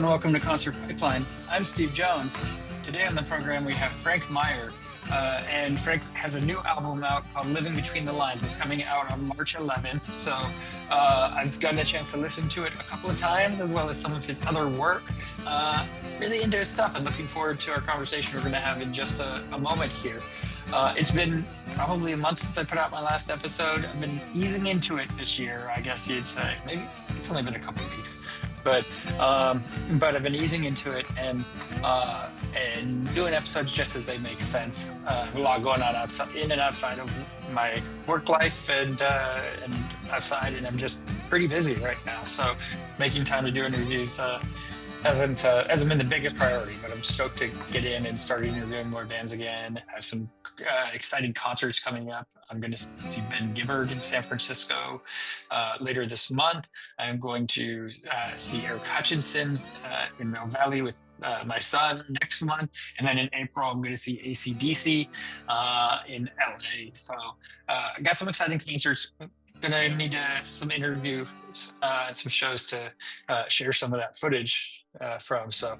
welcome to Concert Pipeline. I'm Steve Jones. Today on the program we have Frank Meyer, and Frank has a new album out called Living Between the Lines. It's coming out on March 11th, so I've gotten a chance to listen to it a couple of times, as well as some of his other work. Really into his stuff and looking forward to our conversation we're going to have in just a moment here. It's been probably a month since I put out my last episode. I've been easing into it this year, I guess you'd say. Maybe it's only been a couple of weeks, but I've been easing into it and doing episodes just as they make sense. A lot going on outside, in and outside of my work life and outside, and I'm just pretty busy right now. So making time to do interviews hasn't been the biggest priority, but I'm stoked to get in and start interviewing more bands again. I have some exciting concerts coming up. I'm going to see Ben Gibbard in San Francisco later this month. I'm going to see Eric Hutchinson in Mill Valley with my son next month. And then in April, I'm going to see AC/DC in LA. So I got some exciting concerts. Gonna need some interviews and some shows to share some of that footage from. So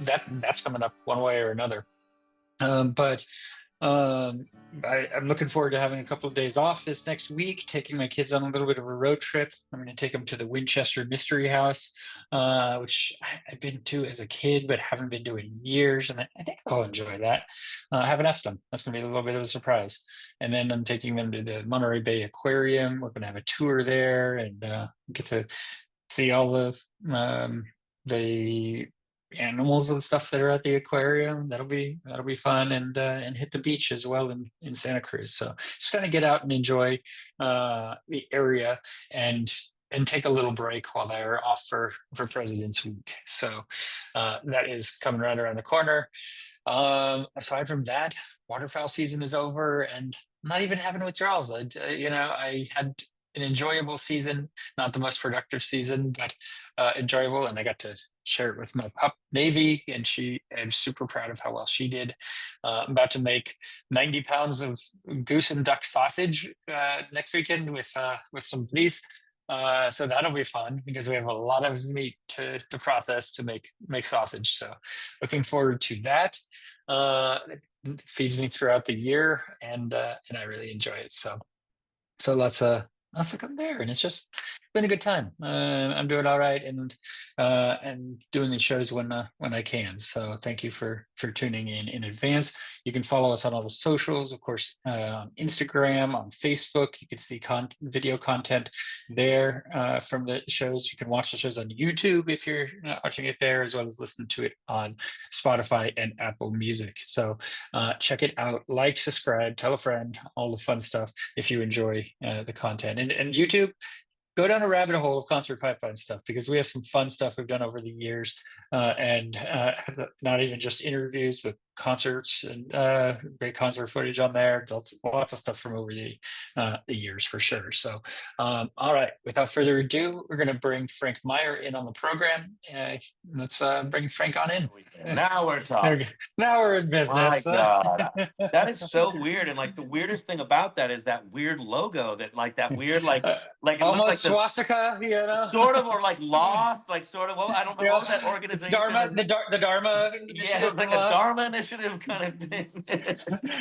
that's coming up one way or another. I'm looking forward to having a couple of days off this next week, taking my kids on a little bit of a road trip. I'm going to take them to the Winchester Mystery House, which I've been to as a kid, but haven't been to in years. And I think they'll enjoy that. I haven't asked them. That's going to be a little bit of a surprise. And then I'm taking them to the Monterey Bay Aquarium. We're going to have a tour there and get to see all the animals and stuff that are at the aquarium. That'll be fun, and hit the beach as well in Santa Cruz. So just kind of get out and enjoy the area and take a little break while they're off for President's Week. So that is coming right around the corner. Aside from that, waterfowl season is over, and I'm not even having withdrawals. I had an enjoyable season, not the most productive season, but enjoyable. And I got to share it with my pup, Navy, and I'm super proud of how well she did. I'm about to make 90 pounds of goose and duck sausage next weekend with some buddies. So that'll be fun because we have a lot of meat to process to make sausage. So looking forward to that. It feeds me throughout the year, and I really enjoy it. So lots of come there, and it's just been a good time. I'm doing all right, and doing the shows when I can. So thank you for tuning in advance. You can follow us on all the socials, of course, on Instagram, on Facebook. You can see video content there from the shows. You can watch the shows on YouTube if you're not watching it there, as well as listen to it on Spotify and Apple Music. So check it out, like, subscribe, tell a friend, all the fun stuff if you enjoy the content. And YouTube, go down a rabbit hole of Concert Pipeline stuff, because we have some fun stuff we've done over the years, and not even just interviews, but concerts and great concert footage on there. Lots of stuff from over the years for sure. So, all right, without further ado, we're going to bring Frank Meyer in on the program. Let's bring Frank on in. Now we're talking. Now we're in business. My God, that is so weird. And like the weirdest thing about that is that weird logo, that weird like it almost looks like swastika, sort of, or like Lost, like sort of. Well, I don't know what was that organization. It's the Dharma. Yeah, it's like a Dharma initiative kind of thing.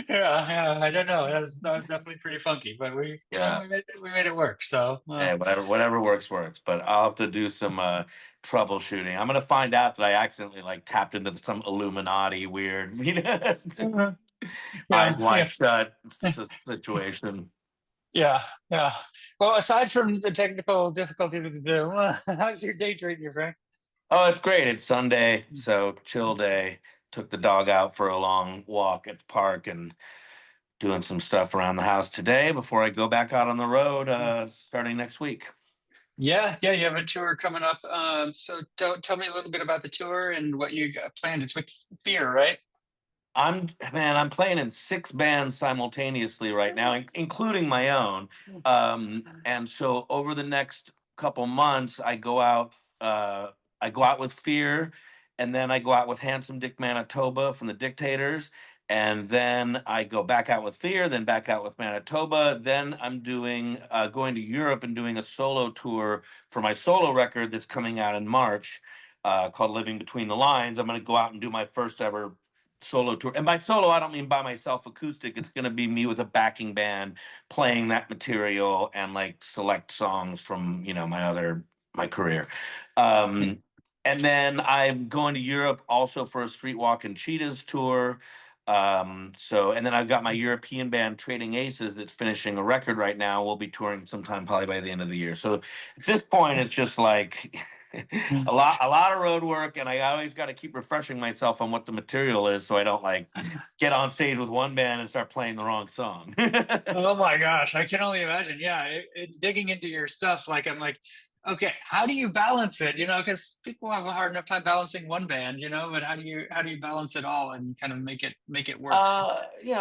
yeah, I don't know. That was definitely pretty funky, but we made it work. So yeah, whatever works. But I'll have to do some troubleshooting. I'm gonna find out that I accidentally tapped into some Illuminati weird, eyes wide shut situation. Yeah. Well, aside from the technical difficulties of the Zoom, how's your day treating you, Frank? Oh, it's great. It's Sunday, so chill day. Took the dog out for a long walk at the park and doing some stuff around the house today before I go back out on the road starting next week. Yeah, you have a tour coming up. So tell me a little bit about the tour and what you got planned. It's with Fear, right? I'm playing in 6 bands simultaneously right now, including my own. And so over the next couple months, I go out with Fear, and then I go out with Handsome Dick Manitoba from the Dictators, and then I go back out with Fear, then back out with Manitoba. Then I'm doing going to Europe and doing a solo tour for my solo record that's coming out in March, called Living Between the Lines. I'm going to go out and do my first ever solo tour. And by solo, I don't mean by myself acoustic. It's going to be me with a backing band playing that material and like select songs from, my career. Um, and then I'm going to Europe also for a Streetwalkin Cheetahs tour. And then I've got my European band Trading Aces that's finishing a record right now. We'll be touring sometime probably by the end of the year. So at this point, it's just like a lot of road work, and I always got to keep refreshing myself on what the material is, so I don't like get on stage with one band and start playing the wrong song. Oh my gosh, I can only imagine. Yeah, digging into your stuff, like I'm like, okay, how do you balance it? Because people have a hard enough time balancing one band, but how do you balance it all and kind of make it work?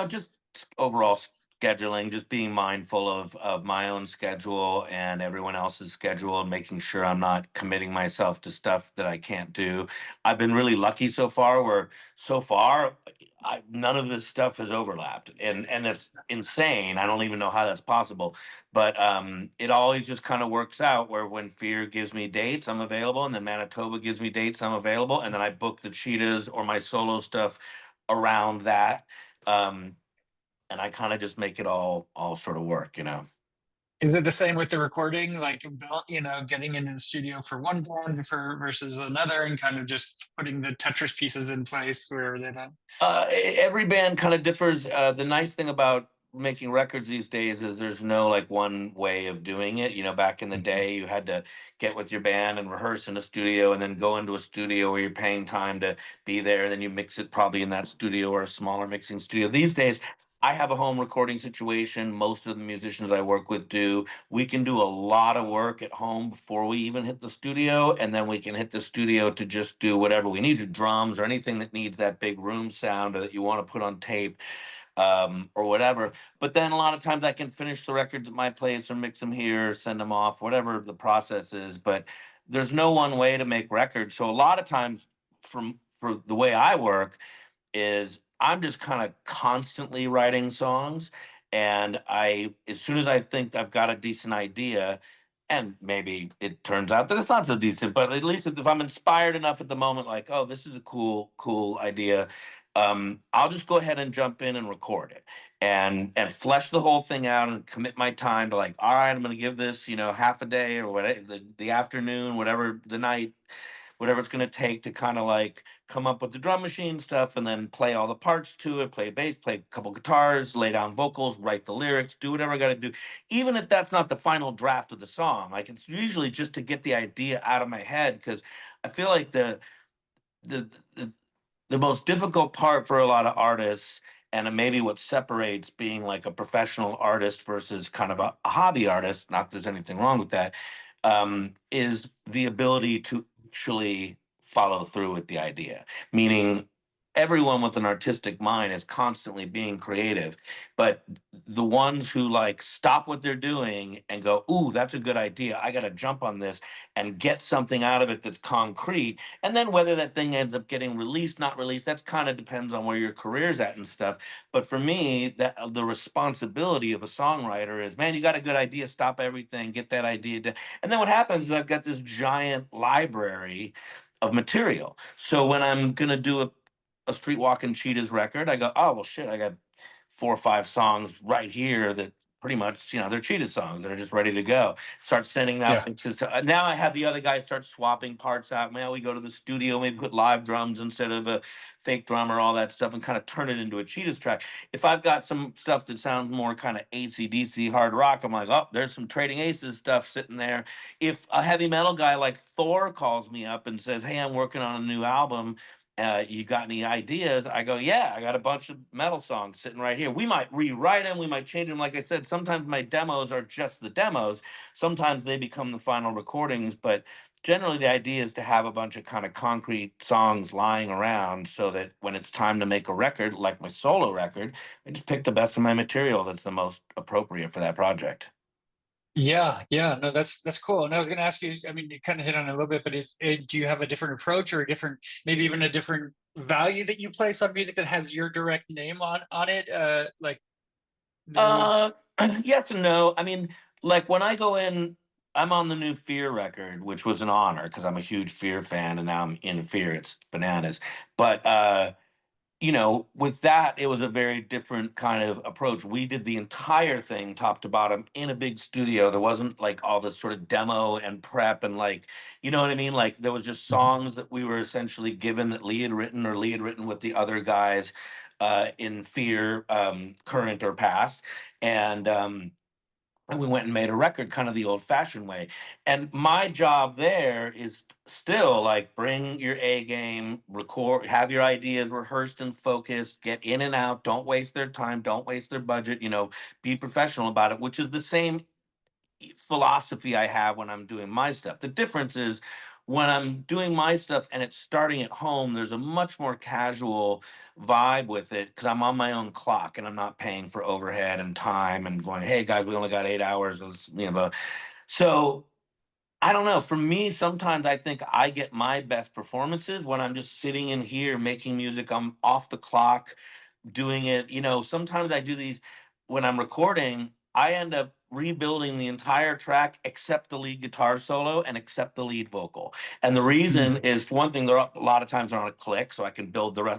Just overall scheduling, just being mindful of my own schedule and everyone else's schedule, and making sure I'm not committing myself to stuff that I can't do. I've been really lucky so far, where so far none of this stuff has overlapped, and that's insane. I don't even know how that's possible, but it always just kind of works out. Where when Fear gives me dates, I'm available, and then Manitoba gives me dates, I'm available, and then I book the Cheetahs or my solo stuff around that. Um, and I kind of just make it all sort of work. Is it the same with the recording, like getting into the studio for one band versus another, and kind of just putting the Tetris pieces in place where they don't? Every band kind of differs. The nice thing about making records these days is there's no like one way of doing it. Back in the day, you had to get with your band and rehearse in a studio, and then go into a studio where you're paying time to be there. And then you mix it probably in that studio or a smaller mixing studio. These days, I have a home recording situation. Most of the musicians I work with do. We can do a lot of work at home before we even hit the studio, and then we can hit the studio to just do whatever we need, your drums or anything that needs that big room sound or that you want to put on tape, or whatever. But then a lot of times I can finish the records at my place or mix them here, send them off, whatever the process is. But there's no one way to make records. So a lot of times, for the way I work, is I'm just kind of constantly writing songs. And as soon as I think I've got a decent idea, and maybe it turns out that it's not so decent, but at least if I'm inspired enough at the moment, like, oh, this is a cool idea, I'll just go ahead and jump in and record it, and flesh the whole thing out and commit my time to, like, all right, I'm going to give this, half a day or whatever, the afternoon, whatever, the night, whatever it's going to take to kind of like come up with the drum machine stuff, and then play all the parts to it, play bass, play a couple guitars, lay down vocals, write the lyrics, do whatever I got to do. Even if that's not the final draft of the song, like, it's usually just to get the idea out of my head, because I feel like the, the the most difficult part for a lot of artists, and maybe what separates being like a professional artist versus kind of a hobby artist, not that there's anything wrong with that, is the ability to actually follow through with the idea. Meaning, everyone with an artistic mind is constantly being creative, but the ones who like stop what they're doing and go, "Ooh, that's a good idea. I got to jump on this and get something out of it that's concrete." And then whether that thing ends up getting released, not released, that's kind of depends on where your career's at and stuff. But for me, that the responsibility of a songwriter is, man, you got a good idea, stop everything, get that idea done. And then what happens is I've got this giant library of material. So when I'm gonna do a Streetwalkin Cheetahs record, I go, oh well, shit, I got 4 or 5 songs right here that pretty much, they're cheetah songs that are just ready to go. Start sending out Yeah. mixes to. Now I have the other guys start swapping parts out. Now we go to the studio, maybe put live drums instead of a fake drum or all that stuff, and kind of turn it into a Cheetahs track. If I've got some stuff that sounds more kind of AC/DC hard rock, I'm like, oh, there's some Trading Aces stuff sitting there. If a heavy metal guy like Thor calls me up and says, hey, I'm working on a new album, you got any ideas? I go, yeah, I got a bunch of metal songs sitting right here. We might rewrite them, we might change them. Like I said, sometimes my demos are just the demos. Sometimes they become the final recordings, but generally the idea is to have a bunch of kind of concrete songs lying around, so that when it's time to make a record, like my solo record, I just pick the best of my material that's the most appropriate for that project. Yeah, yeah, no, that's cool. And I was going to ask you, I mean, you kind of hit on it a little bit, but do you have a different approach or a different, maybe even a different value that you place on music that has your direct name on it? Like new. Uh, yes and no. I mean, like when I go in, I'm on the new Fear record, which was an honor because I'm a huge Fear fan, and now I'm in Fear. It's bananas. But with that, it was a very different kind of approach. We did the entire thing top to bottom in a big studio. There wasn't like all this sort of demo and prep and like, you know what I mean? Like there was just songs that we were essentially given that Lee had written or Lee had written with the other guys in Fear, current or past. And and we went and made a record kind of the old fashioned way. And my job there is still like bring your A game, record, have your ideas rehearsed and focused, get in and out, don't waste their time, don't waste their budget, be professional about it, which is the same philosophy I have when I'm doing my stuff. The difference is when I'm doing my stuff and it's starting at home, there's a much more casual vibe with it because I'm on my own clock and I'm not paying for overhead and time and going, hey guys, we only got 8 hours. So I don't know. For me, sometimes I think I get my best performances when I'm just sitting in here making music. I'm off the clock doing it. Sometimes I do these when I'm recording, I end up rebuilding the entire track except the lead guitar solo and except the lead vocal. And the reason is, for one thing, a lot of times they're on a click, so I can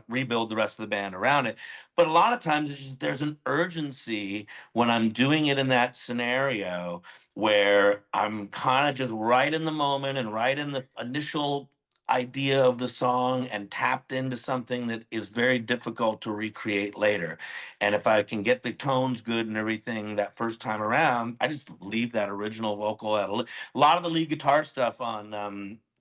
rebuild the rest of the band around it. But a lot of times it's just there's an urgency when I'm doing it in that scenario where I'm kind of just right in the moment and right in the initial idea of the song and tapped into something that is very difficult to recreate later. And if I can get the tones good and everything that first time around, I just leave that original vocal out. A lot of the lead guitar stuff on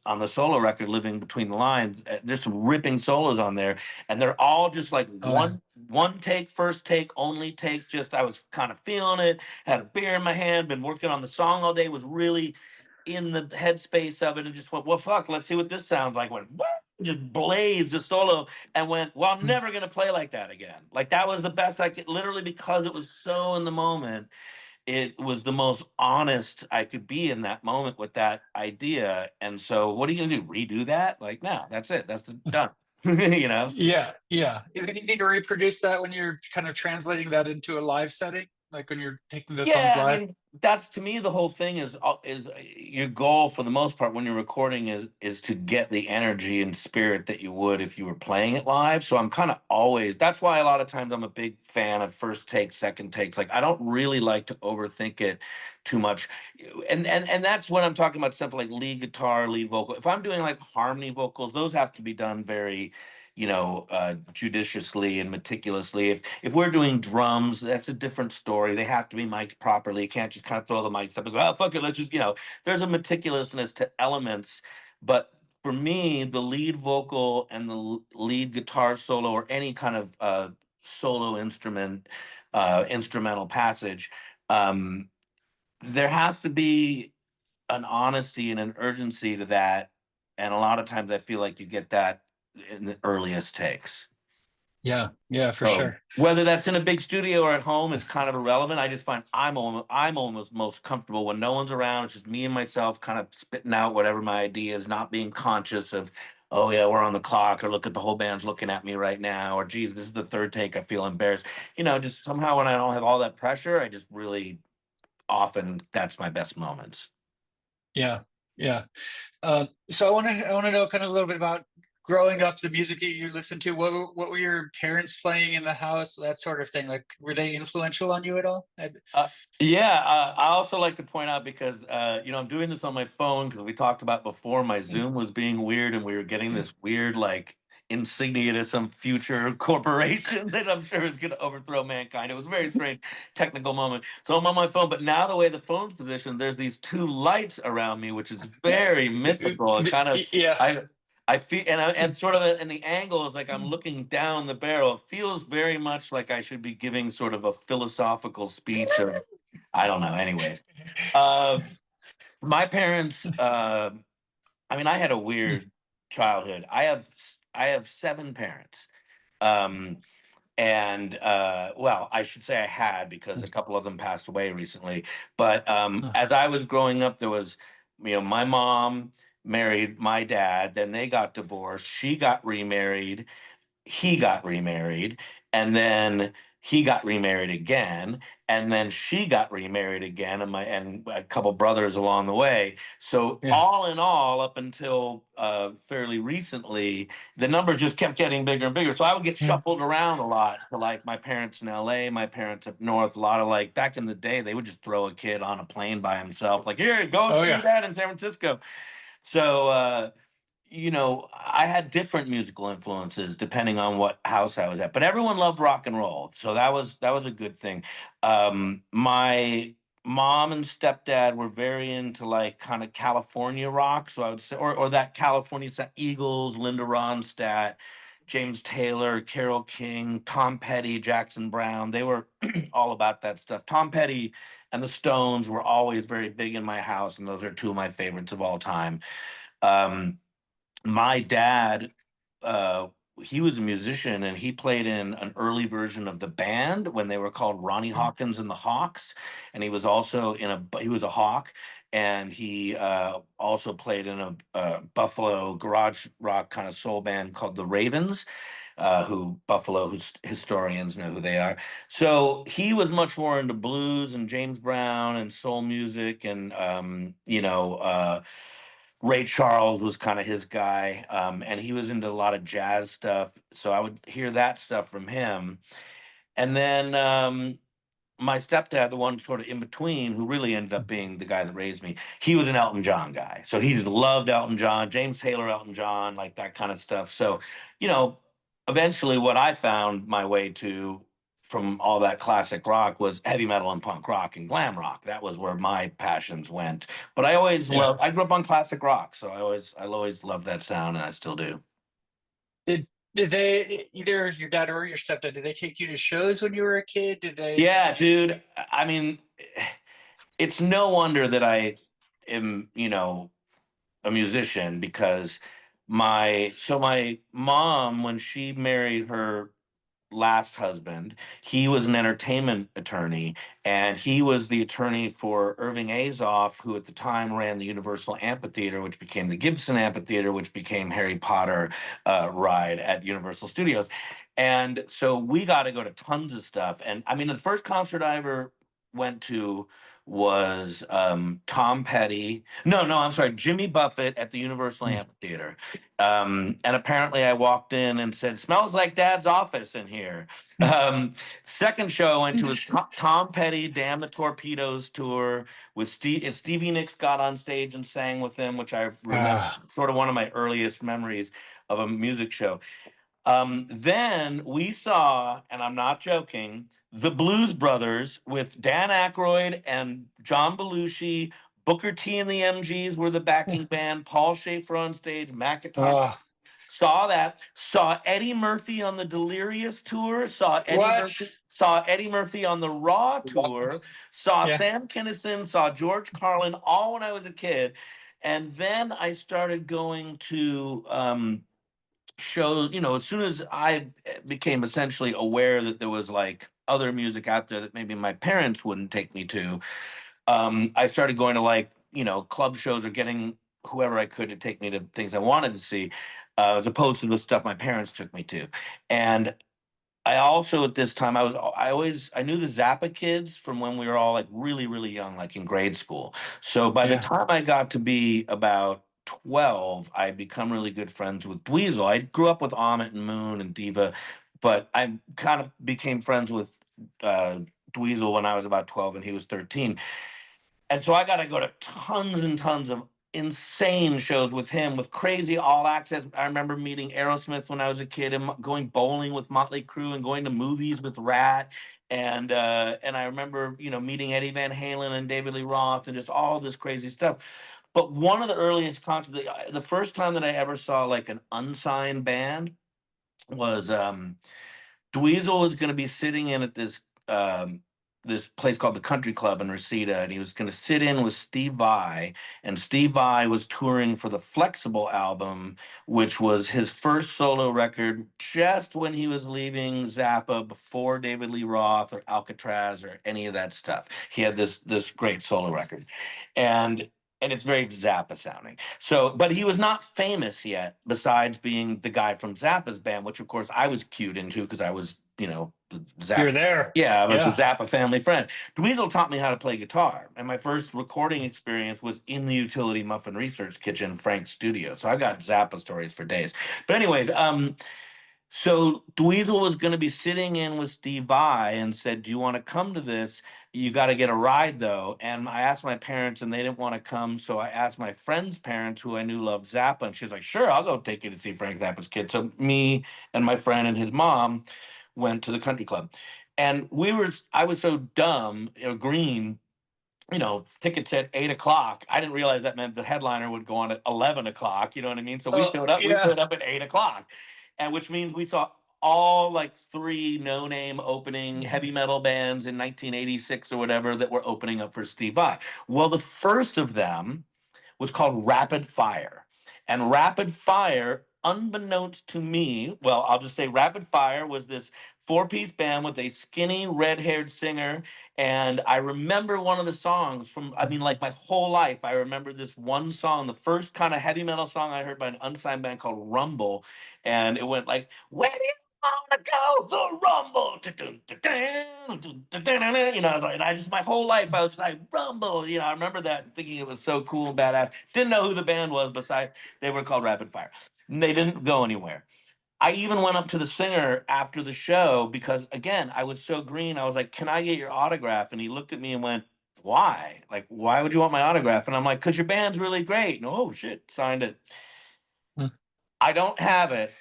the solo record, Living Between the Lines, there's some ripping solos on there, and they're all just like Oh yeah. one take, first take, only take. Just I was kind of feeling it, had a beer in my hand, been working on the song all day, was really in the headspace of it, and just went, well, fuck, let's see what this sounds like. Went, what? Just blazed the solo and went, well, I'm never going to play like that again. Like that was the best I could, literally, because it was so in the moment. It was the most honest I could be in that moment with that idea. And so, what are you going to do? Redo that? Like, no, that's it. That's done. you know? Yeah, yeah. Is it easy to reproduce that when you're kind of translating that into a live setting, like when you're taking the songs Yeah, I live? mean, that's to me the whole thing is your goal for the most part when you're recording is to get the energy and spirit that you would if you were playing it live. So I'm kind of always that's why a lot of times I'm a big fan of first takes, second takes. Like I don't really like to overthink it too much. And that's when I'm talking about stuff like lead guitar, lead vocal. If I'm doing like harmony vocals, those have to be done very judiciously and meticulously. If we're doing drums, that's a different story. They have to be mic'd properly. You can't just kind of throw the mics up and go, oh, fuck it, let's just, there's a meticulousness to elements. But for me, the lead vocal and the lead guitar solo or any kind of solo instrumental passage, um, there has to be an honesty and an urgency to that. And a lot of times I feel like you get that in the earliest takes. Yeah, yeah, for So sure. whether that's in a big studio or at home, it's kind of irrelevant. I just find I'm almost most comfortable when no one's around. It's just me and myself, kind of spitting out whatever my idea is, not being conscious of, oh yeah, we're on the clock, or look at the whole band's looking at me right now, or geez, this is the third take. I feel embarrassed. Just somehow when I don't have all that pressure, I just really often that's my best moments. Yeah, yeah. So I want to know kind of a little bit about growing up, the music that you listened to. What were your parents playing in the house, that sort of thing? Like, were they influential on you at all? Uh, yeah, I also like to point out because I'm doing this on my phone because we talked about before my Zoom was being weird and we were getting this weird like insignia to some future corporation that I'm sure is going to overthrow mankind. It was a very strange technical moment. So I'm on my phone, but now the way the phone's positioned, there's these two lights around me, which is very mythical. It kind of Yeah. I feel and sort of in the angle is like I'm looking down the barrel. It feels very much like I should be giving sort of a philosophical speech or I don't know. Anyways, uh, my parents. I mean, I had a weird childhood. I have seven parents. Um, and well, I should say I had because a couple of them passed away recently. But as I was growing up, there was my mom, married my dad. Then they got divorced. She got remarried, he got remarried, and then he got remarried again, and then she got remarried again, and a couple brothers along the way. So Yeah. all in all, up until fairly recently, the numbers just kept getting bigger and bigger. So I would get Yeah. shuffled around a lot to like my parents in LA, my parents up north. A lot of like back in the day, they would just throw a kid on a plane by himself, like, here, go Oh see your yeah. dad in San Francisco. So I had different musical influences depending on what house I was at, but everyone loved rock and roll, so that was a good thing. My mom and stepdad were very into like kind of California rock, so I would say, or that California stuff, Eagles, Linda Ronstadt, James Taylor, Carole King, Tom Petty, Jackson Brown. They were all about that stuff. Tom Petty and the Stones were always very big in my house, and those are two of my favorites of all time. Um, my dad, uh, he was a musician and he played in an early version of the band when they were called Ronnie Hawkins and the Hawks, and he was also he was a Hawk, and he also played in a Buffalo garage rock kind of soul band called the Ravens. Who Buffalo historians know who they are. So he was much more into blues and James Brown and soul music, and Ray Charles was kind of his guy, and he was into a lot of jazz stuff. So I would hear that stuff from him. And then my stepdad, the one sort of in between, who really ended up being the guy that raised me, he was an Elton John guy. So he just loved Elton John, James Taylor, Elton John, like that kind of stuff. So, you know, eventually what I found my way to from all that classic rock was heavy metal and punk rock and glam rock. That was where my passions went. But Yeah. I grew up on classic rock, so I always loved that sound, and I still do. Did did they, either your dad or your stepdad, did they take you to shows when you were a kid? Did they Yeah, did you dude. I mean, it's no wonder that I am, a musician because my mom, when she married her last husband, he was an entertainment attorney, and he was the attorney for Irving Azoff, who at the time ran the Universal Amphitheater, which became the Gibson Amphitheater, which became Harry Potter ride at Universal Studios. And so we got to go to tons of stuff. And I mean, the first concert I ever went to was Tom Petty. No, no, I'm sorry, Jimmy Buffett at the Universal Amphitheater. And apparently I walked in and said, "Smells like Dad's office in here." Second show I went to was Tom Petty, Damn the Torpedoes tour with Steve, and Stevie Nicks got on stage and sang with him, which I remember Ah, sort of one of my earliest memories of a music show. Then we saw, and I'm not joking, the Blues Brothers with Dan Aykroyd and John Belushi. Booker T and the MGs were the backing band. Paul Schaefer on stage, Mac guitar. ah, Saw that. Saw Eddie Murphy on the Delirious tour. what? Saw Eddie Murphy on the Raw tour. Saw Yeah. Sam Kinison. Saw George Carlin. All when I was a kid, and then I started going to shows. As soon as I became essentially aware that there was like other music out there that maybe my parents wouldn't take me to, I started going to like, club shows or getting whoever I could to take me to things I wanted to see, as opposed to the stuff my parents took me to. And I also at this time I knew the Zappa kids from when we were all like really really young, like in grade school. So by the Yeah. time I got to be about 12, I'd become really good friends with Dweezil. I grew up with Amit and Moon and Diva, but I kind of became friends with uh, Dweezil when I was about 12 and he was 13. And so I got to go to tons and tons of insane shows with him, with crazy all access. I remember meeting Aerosmith when I was a kid, and going bowling with Motley Crue, and going to movies with Rat. And I remember, meeting Eddie Van Halen and David Lee Roth and just all this crazy stuff. But one of the earliest concerts, the first time that I ever saw like an unsigned band was Dweezil was going to be sitting in at this place called the Country Club in Reseda, and he was going to sit in with Steve Vai, and Steve Vai was touring for the Flexible album, which was his first solo record, just when he was leaving Zappa, before David Lee Roth or Alcatraz or any of that stuff. He had this great solo record, and and it's very Zappa sounding. So, but he was not famous yet, besides being the guy from Zappa's band, which of course I was cued into because I was, the You're Zappa. there. Yeah, I was the Yeah. Zappa family friend. Dweezil taught me how to play guitar, and my first recording experience was in the Utility Muffin Research Kitchen, Frank's studio. So I got Zappa stories for days. But anyways, so Dweezil was going to be sitting in with Steve Vai and said, "Do you want to come to this? You got to get a ride though." And I asked my parents, and they didn't want to come. So I asked my friend's parents, who I knew loved Zappa, and she's like, "Sure, I'll go take you to see Frank Zappa's kid." So me and my friend and his mom went to the country club, and I was so dumb or green. Tickets at 8 o'clock. I didn't realize that meant the headliner would go on at 11 o'clock. You know what I mean? So we Oh, showed up. We yeah. showed up at 8 o'clock, and which means we saw all like three no-name opening heavy metal bands in 1986 or whatever that were opening up for Steve Vai. Well, the first of them was called Rapid Fire. And Rapid Fire, unbeknownst to me, well, I'll just say Rapid Fire was this four-piece band with a skinny red-haired singer. And I remember one of the songs like my whole life, I remember this one song, the first kind of heavy metal song I heard by an unsigned band called Rumble. And it went like, "Where do you wanna go? The Rumble." I was like, and I just my whole life I was just like, "Rumble." I remember that, thinking it was so cool and badass. Didn't know who the band was, besides they were called Rapid Fire. And they didn't go anywhere. I even went up to the singer after the show because, again, I was so green. I was like, "Can I get your autograph?" And he looked at me and went, "Why? Like, why would you want my autograph?" And I'm like, "Because your band's really great." And, oh shit, signed it. Hmm. I don't have it,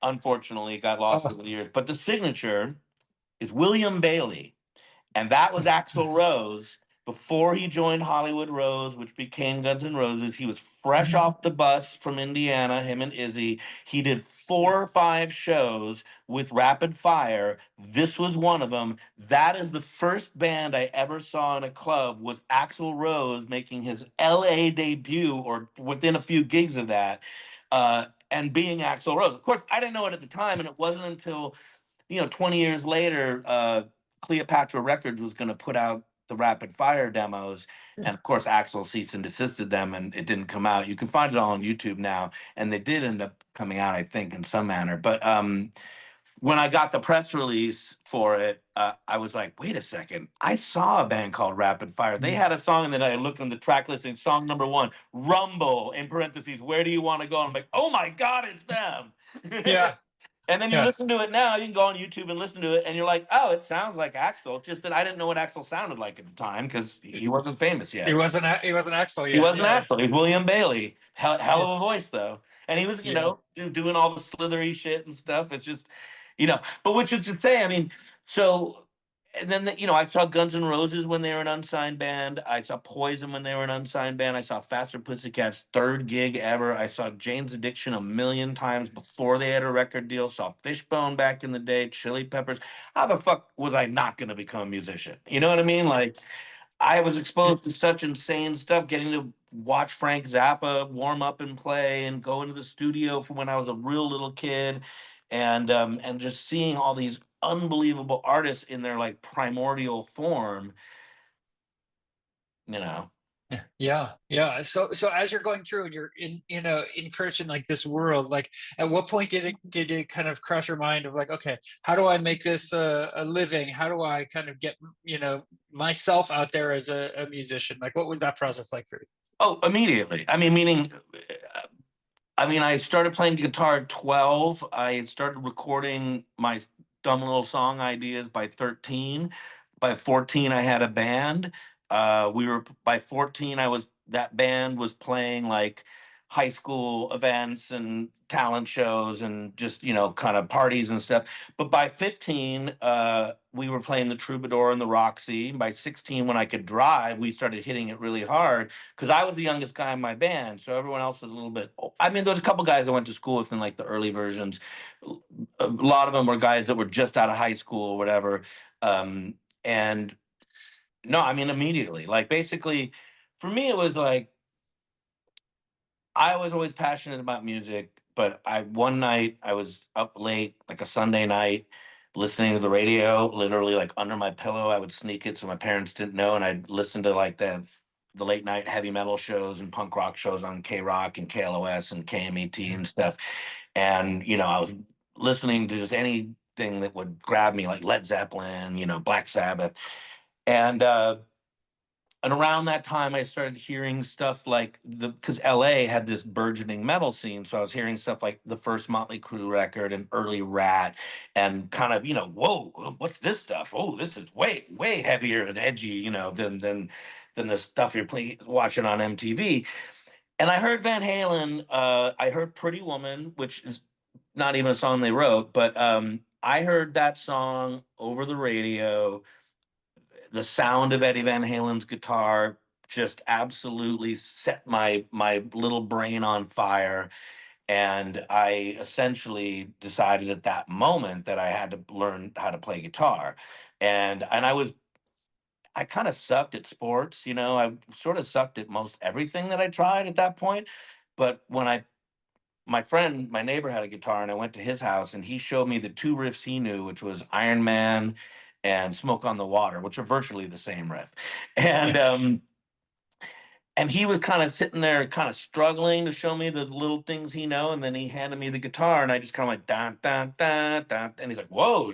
unfortunately. It got lost Oh. over the years. But the signature is William Bailey. And that was Axl Rose before he joined Hollywood Rose, which became Guns N' Roses. He was fresh off the bus from Indiana, him and Izzy. He did 4 or 5 shows with Rapid Fire. This was one of them. That is the first band I ever saw in a club, was Axl Rose making his LA debut, or within a few gigs of that, and being Axl Rose. Of course, I didn't know it at the time, and it wasn't until 20 years later, Cleopatra Records was going to put out the Rapid Fire demos. Yeah. And of course, Axel cease and desisted them, and it didn't come out. You can find it all on YouTube now. And they did end up coming out, I think, in some manner. But when I got the press release for it, I was like, "Wait a second. I saw a band called Rapid Fire. They had a song, and then I looked on the track listing, song number one, Rumble, in parentheses, where do you want to go?" And I'm like, "Oh my God, it's them." Yeah. And then you Yeah. listen to it now. You can go on YouTube and listen to it, and you're like, "Oh, it sounds like Axel." It's just that I didn't know what Axel sounded like at the time because he wasn't famous He yet. wasn't. He wasn't Axel He yet. wasn't Yeah. Axel. He was William Bailey. Hell Yeah. of a voice though, and he was, Yeah. doing all the slithery shit and stuff. It's just, But which is to say, I mean, so. And then, I saw Guns N' Roses when they were an unsigned band. I saw Poison when they were an unsigned band. I saw Faster Pussycat's third gig ever. I saw Jane's Addiction a million times before they had a record deal. Saw Fishbone back in the day, Chili Peppers. How the fuck was I not going to become a musician? You know what I mean? Like, I was exposed to such insane stuff, getting to watch Frank Zappa warm up and play, and go into the studio from when I was a real little kid, and just seeing all these unbelievable artists in their like primordial form, you know. Yeah, yeah. So as you're going through and you're in like this world, like at what point did it kind of cross your mind of like, okay, how do I make this a living? How do I kind of get myself out there as a musician? Like, what was that process like for you? Oh, immediately. I mean, I started playing guitar at 12. I started recording my dumb little song ideas by 13. By 14, I had a band. By 14, that band was playing like high school events and talent shows and just, kind of parties and stuff. But by 15, we were playing the Troubadour and the Roxy. By 16, when I could drive, we started hitting it really hard because I was the youngest guy in my band. So everyone else was a little bit. I mean, there was a couple guys I went to school with in like the early versions. A lot of them were guys that were just out of high school or whatever. And no, I mean, immediately. Like, basically, for me, it was like I was always passionate about music, but one night I was up late, like a Sunday night, listening to the radio, literally like under my pillow. I would sneak it so my parents didn't know, and I'd listen to like the the late night heavy metal shows and punk rock shows on K Rock and KLOS and KMET and stuff. And, I was listening to just anything that would grab me, like Led Zeppelin, Black Sabbath. And, and around that time, I started hearing stuff like because LA had this burgeoning metal scene. So I was hearing stuff like the first Motley Crue record and early Rat, and kind of, whoa, what's this stuff? Oh, this is way, way heavier and edgy, than the stuff you're watching on MTV. And I heard Van Halen. I heard Pretty Woman, which is not even a song they wrote, but I heard that song over the radio. The sound of Eddie Van Halen's guitar just absolutely set my little brain on fire. And I essentially decided at that moment that I had to learn how to play guitar. And I kind of sucked at sports, I sort of sucked at most everything that I tried at that point. But when my neighbor had a guitar, and I went to his house, and he showed me the two riffs he knew, which was Iron Man and Smoke on the Water, which are virtually the same riff. And Yeah. and he was kind of sitting there, kind of struggling to show me the little things he know, and then he handed me the guitar, and I just kind of like dun dun dun dun, and he's like, "Whoa,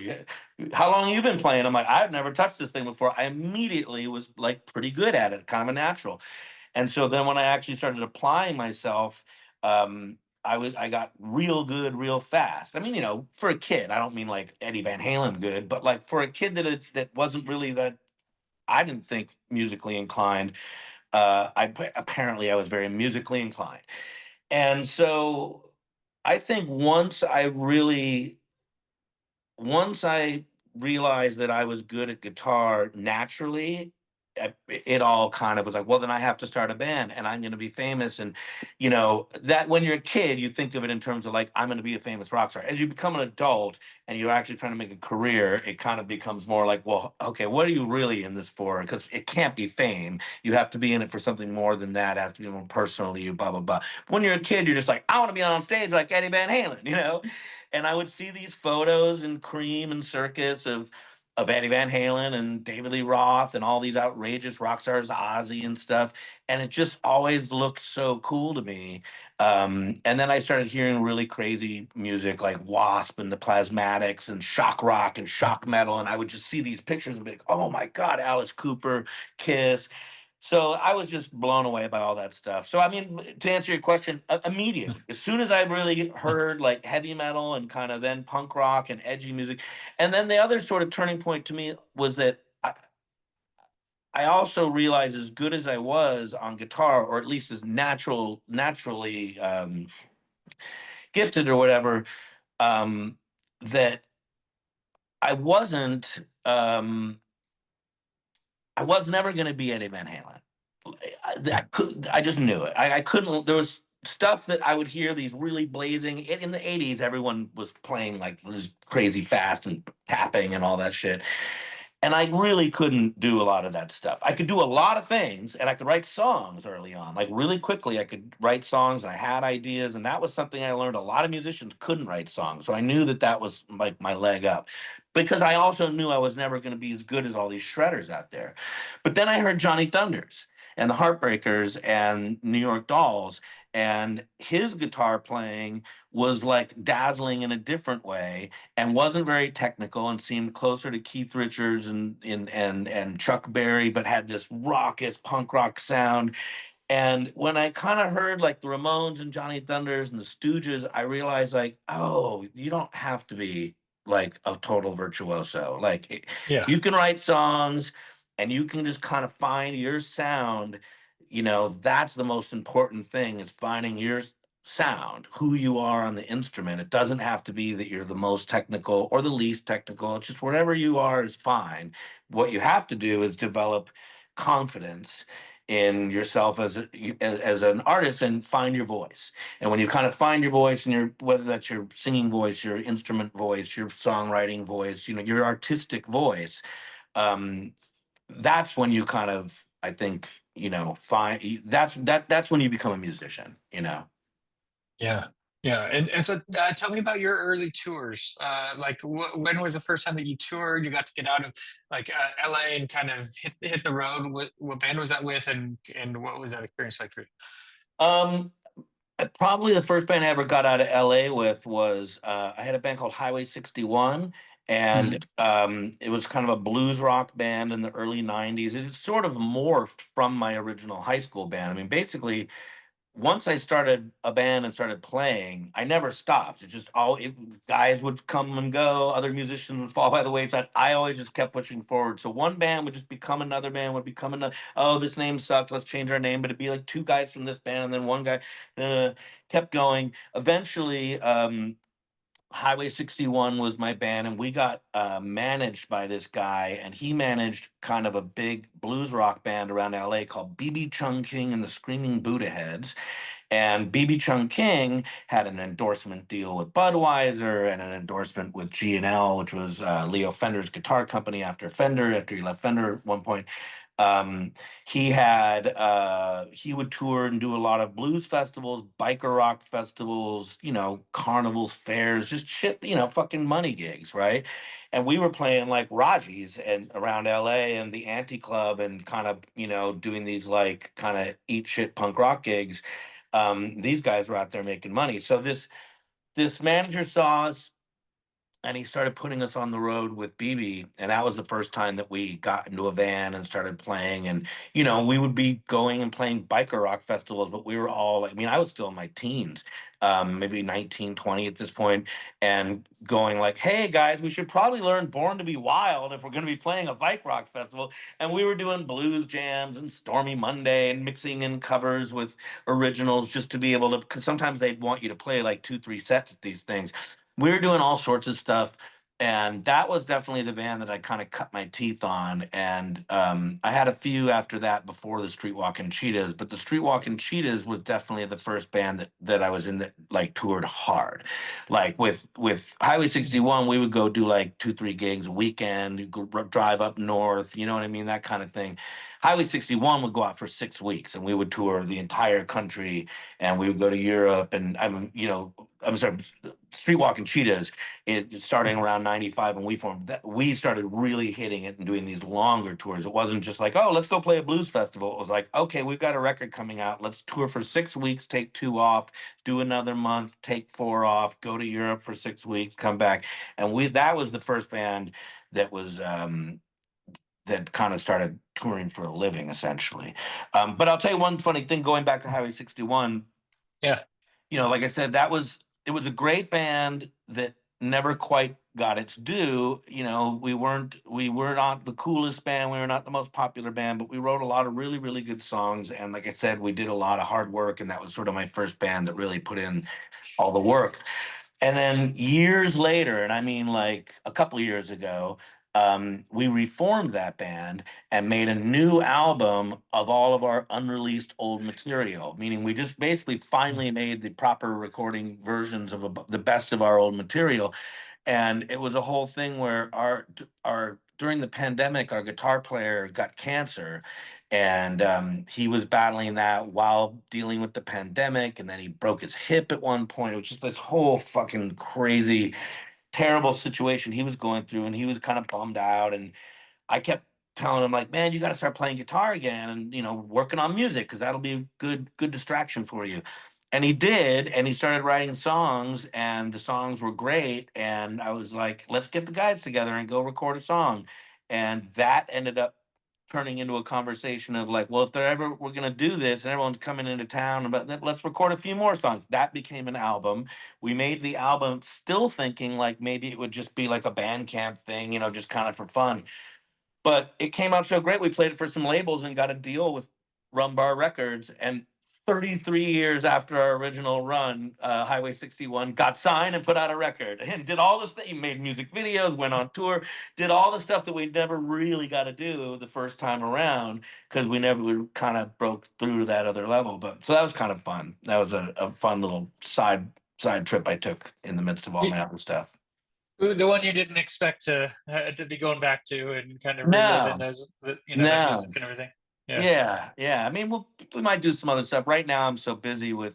how long have you been playing?" I'm like, "I've never touched this thing before." I immediately was like pretty good at it, kind of a natural. And so then when I actually started applying myself, I got real good real fast. I mean, for a kid, I don't mean like Eddie Van Halen good, but like for a kid that wasn't really that, I didn't think musically inclined. Apparently I was very musically inclined, and so I think once I realized that I was good at guitar naturally, it all kind of was like, well, then I have to start a band and I'm going to be famous. And, that when you're a kid, you think of it in terms of like, I'm going to be a famous rock star. As you become an adult and you're actually trying to make a career, it kind of becomes more like, well, okay, what are you really in this for? Because it can't be fame. You have to be in it for something more than that. It has to be more personal to you, blah, blah, blah. When you're a kid, you're just like, I want to be on stage like Eddie Van Halen. And I would see these photos in Cream and Circus of Eddie Van Halen and David Lee Roth and all these outrageous rock stars, Ozzy and stuff. And it just always looked so cool to me. And then I started hearing really crazy music like Wasp and the Plasmatics and shock rock and shock metal. And I would just see these pictures and be like, oh my God, Alice Cooper, Kiss. So I was just blown away by all that stuff. So I mean, to answer your question, immediately, as soon as I really heard like heavy metal and kind of then punk rock and edgy music, and then the other sort of turning point to me was that I also realized, as good as I was on guitar, or at least as naturally gifted or whatever, um, that I wasn't. I was never going to be Eddie Van Halen. I just knew it. I couldn't. There was stuff that I would hear, these really blazing. In the '80s, everyone was playing like this crazy fast and tapping and all that shit. And I really couldn't do a lot of that stuff. I could do a lot of things, and I could write songs early on. Like really quickly, I could write songs, and I had ideas, and that was something I learned. A lot of musicians couldn't write songs, so I knew that that was like my leg up. Because I also knew I was never going to be as good as all these shredders out there. But then I heard Johnny Thunders and the Heartbreakers and New York Dolls, and his guitar playing was like dazzling in a different way and wasn't very technical and seemed closer to Keith Richards and Chuck Berry, but had this raucous punk rock sound. And when I kind of heard like the Ramones and Johnny Thunders and the Stooges, I realized like, oh, you don't have to be like a total virtuoso. Like Yeah. you can write songs and you can just kind of find your sound. That's the most important thing, is finding your sound, who you are on the instrument. It doesn't have to be that you're the most technical or the least technical. It's just whatever you are is fine. What you have to do is develop confidence in yourself as an artist and find your voice. And when you kind of find your voice, and whether that's your singing voice, your instrument voice, your songwriting voice, your artistic voice, um, that's when you kind of, I think, find that's when you become a musician. Yeah. Yeah, and so tell me about your early tours. Like, when was the first time that you toured? You got to get out of like LA and kind of hit the road. What band was that with, and what was that experience like for you? Um, Probably the first band I ever got out of LA with was I had a band called Highway 61, Mhm. and it was kind of a blues rock band in the early 90s. It sort of morphed from my original high school band. I mean, basically, once I started a band and started playing, I never stopped. It just guys would come and go, other musicians would fall by the wayside. I always just kept pushing forward. So one band would just become another band, would become another. Oh, this name sucks. Let's change our name. But it'd be like two guys from this band, and then one guy kept going. Eventually, Highway 61 was my band, and we got managed by this guy, and he managed kind of a big blues rock band around LA called BB Chung King and the Screaming Buddha Heads. And BB Chung King had an endorsement deal with Budweiser and an endorsement with G&L, which was Leo Fender's guitar company after he left Fender at one point. Um, he would tour and do a lot of blues festivals, biker rock festivals, carnivals, fairs, just shit, fucking money gigs, right? And we were playing like Raji's and around LA and the Anti Club and kind of, doing these like kind of eat shit punk rock gigs. These guys were out there making money. So this manager saw us and he started putting us on the road with BB, and that was the first time that we got into a van and started playing. And we would be going and playing biker rock festivals, but we were all like, I mean, I was still in my teens, maybe 19, 20 at this point, and going like, hey guys, we should probably learn Born to Be Wild if we're going to be playing a bike rock festival. And we were doing blues jams and Stormy Monday and mixing in covers with originals just to be able to, because sometimes they'd want you to play like 2, 3 sets at these things. We were doing all sorts of stuff, and that was definitely the band that I kind of cut my teeth on. And I had a few after that before the Streetwalkin Cheetahs, but the Streetwalkin Cheetahs was definitely the first band that I was in that like toured hard. Like with Highway 61, we would go do like 2, 3 gigs a weekend, drive up north, you know what I mean, that kind of thing. Highway 61 would go out for 6 weeks, and we would tour the entire country, and we would go to Europe, and I'm sorry, Streetwalking Cheetahs, starting around 95 when we formed, that we started really hitting it and doing these longer tours. It wasn't just like, oh, let's go play a blues festival. It was like, okay, we've got a record coming out. Let's tour for 6 weeks, take 2 off, do another month, take 4 off, go to Europe for 6 weeks, come back. And that was the first band that was that kind of started touring for a living, essentially. But I'll tell you one funny thing going back to Highway 61. Yeah. Like I said, it was a great band that never quite got its due. We were not the coolest band, we were not the most popular band, but we wrote a lot of really, really good songs. And like I said, we did a lot of hard work, and that was sort of my first band that really put in all the work. And then years later, and I mean like a couple years ago, we reformed that band and made a new album of all of our unreleased old material. Meaning, we just basically finally made the proper recording versions of the best of our old material. And it was a whole thing where our during the pandemic, our guitar player got cancer, and he was battling that while dealing with the pandemic, and then he broke his hip at one point. It was just this whole fucking crazy, terrible situation he was going through, and he was kind of bummed out. And I kept telling him like, man, you got to start playing guitar again, and working on music, because that'll be a good distraction for you. And he did, and he started writing songs, and the songs were great. And I was like, let's get the guys together and go record a song. And that ended up turning into a conversation of like, well, if they're ever we're gonna do this and everyone's coming into town, but let's record a few more songs. That became an album. We made the album still thinking like maybe it would just be like a band camp thing, just kind of for fun. But it came out so great. We played it for some labels and got a deal with Rumbar Records. And 33 years after our original run, Highway 61 got signed and put out a record and did all the things, made music videos, went on tour, did all the stuff that we never really got to do the first time around, because we kind of broke through to that other level. But so that was kind of fun. That was a fun little side trip I took in the midst of all Yeah. my other stuff. The one you didn't expect to be going back to and kind of reliving No, those, that music no. and everything. Yeah. Yeah, yeah. I mean, we might do some other stuff. Right now, I'm so busy with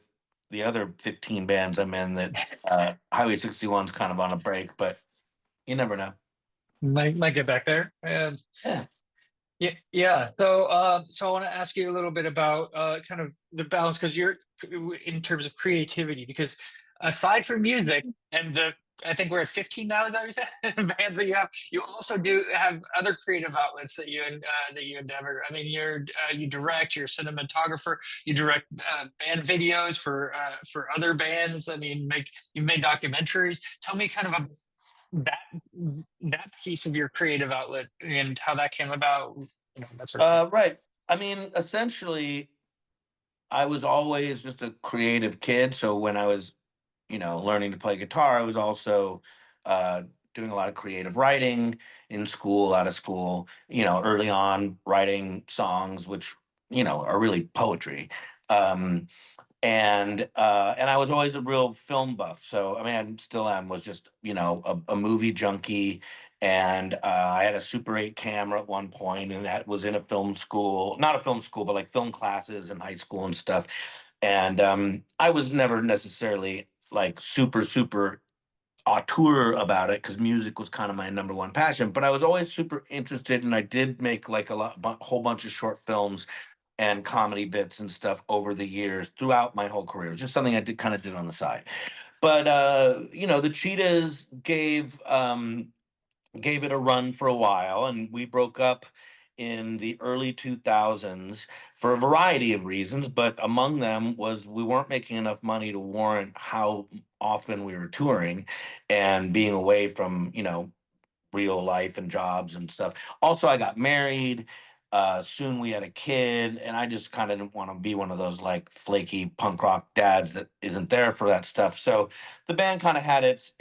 the other 15 bands I'm in that Highway 61's kind of on a break, but you never know. Might get back there. Yeah. Yeah, yeah. So I want to ask you a little bit about kind of the balance because you're in terms of creativity. Because aside from music and I think we're at 15 now. Is that what you said? Bands that you have, you also do have other creative outlets that you endeavor. I mean, you direct, you're a cinematographer, you direct band videos for other bands. I mean, you've made documentaries. Tell me kind of that that piece of your creative outlet and how that came about, that sort of thing. Right. I mean, essentially, I was always just a creative kid. So when I was, learning to play guitar, I was also uh, doing a lot of creative writing in school, out of school, early on writing songs, which, are really poetry. Um, and I was always a real film buff. So I mean, I still am. Was just a movie junkie, and I had a Super 8 camera at one point, and that was in a film school, not a film school, but like film classes in high school and stuff. And I was never necessarily like super auteur about it because music was kind of my number one passion. But I was always super interested, and I did make like whole bunch of short films and comedy bits and stuff over the years throughout my whole career. It was just something I did on the side. But the Cheetahs gave it a run for a while, and we broke up in the early 2000s for a variety of reasons, but among them was we weren't making enough money to warrant how often we were touring and being away from, real life and jobs and stuff. Also, I got married. Soon we had a kid, and I just kind of didn't want to be one of those like flaky punk rock dads that isn't there for that stuff. So the band kind of had its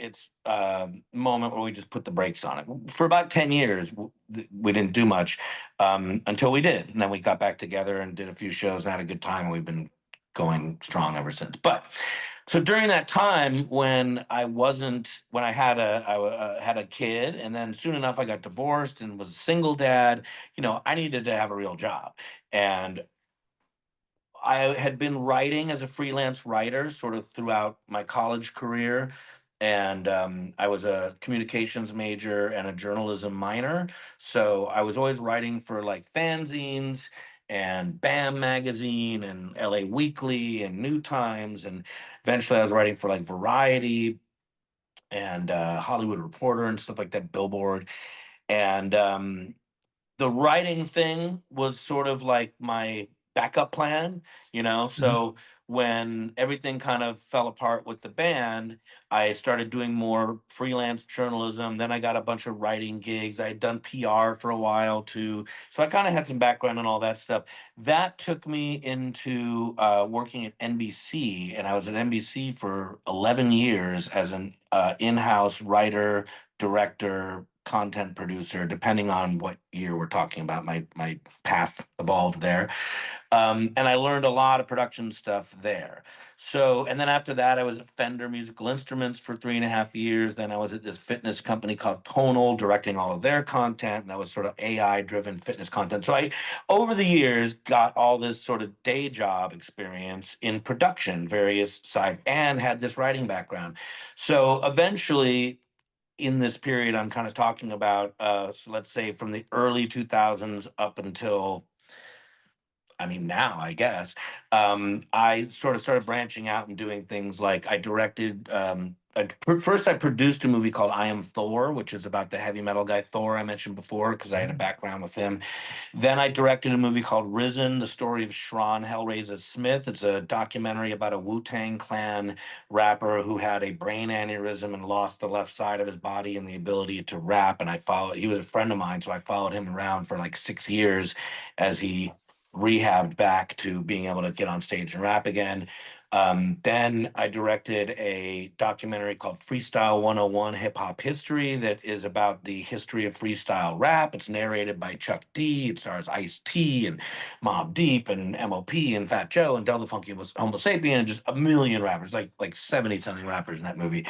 moment where we just put the brakes on it. For about 10 years, we didn't do much until we did, and then we got back together and did a few shows and had a good time. And we've been going strong ever since. But so during that time when I had had a kid, and then soon enough I got divorced and was a single dad. I needed to have a real job, and I had been writing as a freelance writer sort of throughout my college career. And I was a communications major and a journalism minor. So I was always writing for like fanzines and BAM magazine and LA Weekly and New Times. And eventually I was writing for like Variety and Hollywood Reporter and stuff like that, Billboard. And the writing thing was sort of like my backup plan. Mhm. So when everything kind of fell apart with the band, I started doing more freelance journalism. Then I got a bunch of writing gigs. I had done PR for a while too. So I kind of had some background and all that stuff. That took me into working at NBC, and I was at NBC for 11 years as an in-house writer, director, content producer, depending on what year we're talking about. My path evolved there, and I learned a lot of production stuff there. So, and then after that, I was at Fender Musical Instruments for 3.5 years. Then I was at this fitness company called Tonal, directing all of their content. And that was sort of AI driven fitness content. So I, over the years, got all this sort of day job experience in production, various side, and had this writing background. So eventually, in this period I'm kind of talking about, so let's say from the early 2000s up until, I mean, now I guess, I sort of started branching out and doing things like I directed. First, I produced a movie called I Am Thor, which is about the heavy metal guy Thor I mentioned before because I had a background with him. Then I directed a movie called Risen, the story of Shron Hellraiser Smith. It's a documentary about a Wu-Tang Clan rapper who had a brain aneurysm and lost the left side of his body and the ability to rap. And he was a friend of mine, so I followed him around for like 6 years as he rehabbed back to being able to get on stage and rap again. Then I directed a documentary called Freestyle 101 Hip Hop History that is about the history of freestyle rap. It's narrated by Chuck D. It stars Ice-T and Mobb Deep and MOP and Fat Joe and Del the Funky was Homo Sapien and just a million rappers, like 70 something rappers in that movie.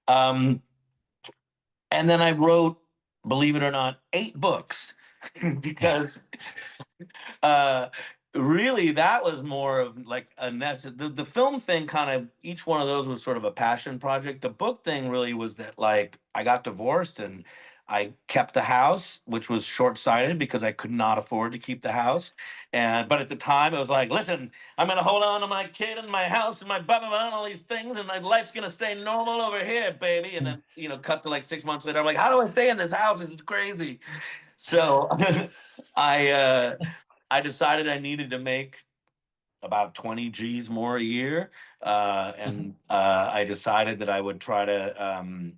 Um, and then I wrote, believe it or not, 8 books because uh, really, that was more of like the film thing. Kind of each one of those was sort of a passion project. The book thing really was that like I got divorced and I kept the house, which was short-sighted because I could not afford to keep the house. And but at the time it was like, listen, I'm gonna hold on to my kid and my house and my blah blah blah and all these things, and my life's gonna stay normal over here, baby. And then cut to like 6 months later, I'm like, how do I stay in this house? It's crazy. So I I decided I needed to make about 20 G's more a year. And I decided that I would try to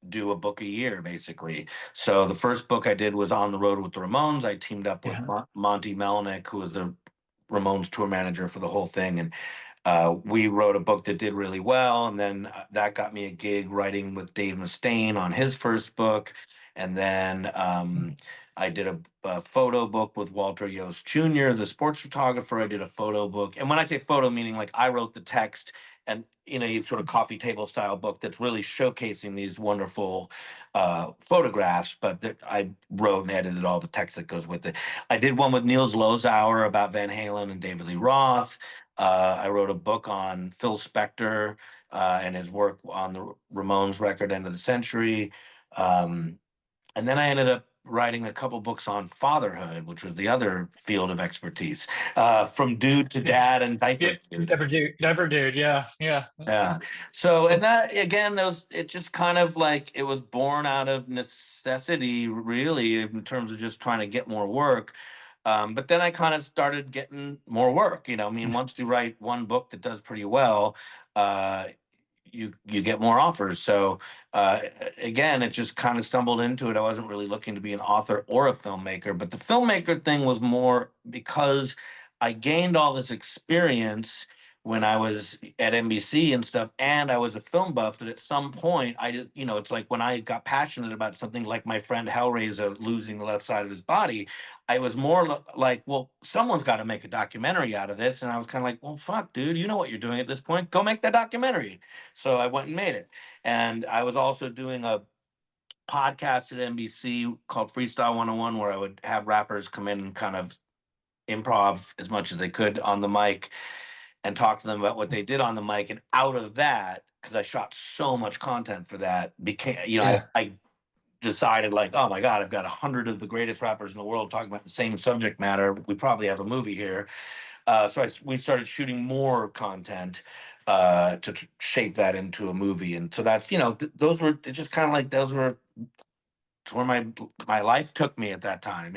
do a book a year, basically. So the first book I did was On the Road with the Ramones. I teamed up with Yeah. Monty Melnick, who was the Ramones tour manager for the whole thing. And we wrote a book that did really well, and then that got me a gig writing with Dave Mustaine on his first book. And then I did a photo book with Walter Yost Jr., the sports photographer. I did a photo book, and when I say photo, meaning like I wrote the text and in a sort of coffee table style book that's really showcasing these wonderful photographs, but that I wrote and edited all the text that goes with it. I did one with Niels Lozauer about Van Halen and David Lee Roth. I wrote a book on Phil Spector and his work on the Ramones record End of the Century. Um, and then I ended up writing a couple books on fatherhood, which was the other field of expertise, from dude to Yeah. dad and Yeah. diaper dude. Never dude. Yeah. Yeah. Yeah. So, and that again, those it just kind of like it was born out of necessity, really, in terms of just trying to get more work. But then I kind of started getting more work. I mean, once you write one book that does pretty well, uh, you get more offers. So again, it just kind of stumbled into it. I wasn't really looking to be an author or a filmmaker, but the filmmaker thing was more because I gained all this experience when I was at NBC and stuff, and I was a film buff. That at some point, I did, it's like when I got passionate about something like my friend Hellraiser losing the left side of his body, I was more like, well, someone's got to make a documentary out of this, and I was kind of like, well, fuck, dude, you know what you're doing at this point? Go make that documentary. So I went and made it, and I was also doing a podcast at NBC called Freestyle 101, where I would have rappers come in and kind of improv as much as they could on the mic and talk to them about what they did on the mic. And out of that, because I shot so much content for that, became Yeah. I decided like, oh my god, I've got 100 of the greatest rappers in the world talking about the same subject matter. We probably have a movie here. So we started shooting more content to shape that into a movie, and so that's those were it's just kind of like those were where my life took me at that time.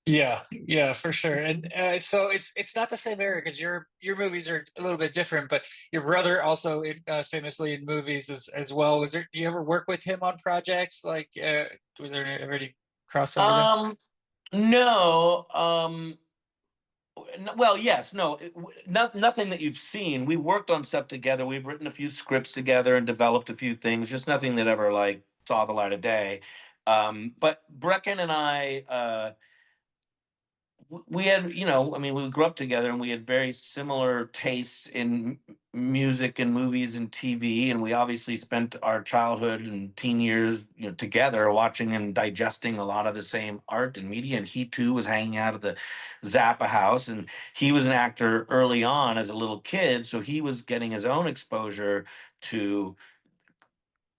Yeah, yeah, for sure. And so it's not the same era because your movies are a little bit different, but your brother also famously in movies as well. Was there? Do you ever work with him on projects? Like, was there ever any crossover there? Um, no. Well, yes, no, nothing that you've seen. We worked on stuff together. We've written a few scripts together and developed a few things. Just nothing that ever like saw the light of day. But Brecken and I, we had, I mean, we grew up together and we had very similar tastes in music and movies and TV. And we obviously spent our childhood and teen years, together watching and digesting a lot of the same art and media. And he too was hanging out at the Zappa house. And he was an actor early on as a little kid. So he was getting his own exposure to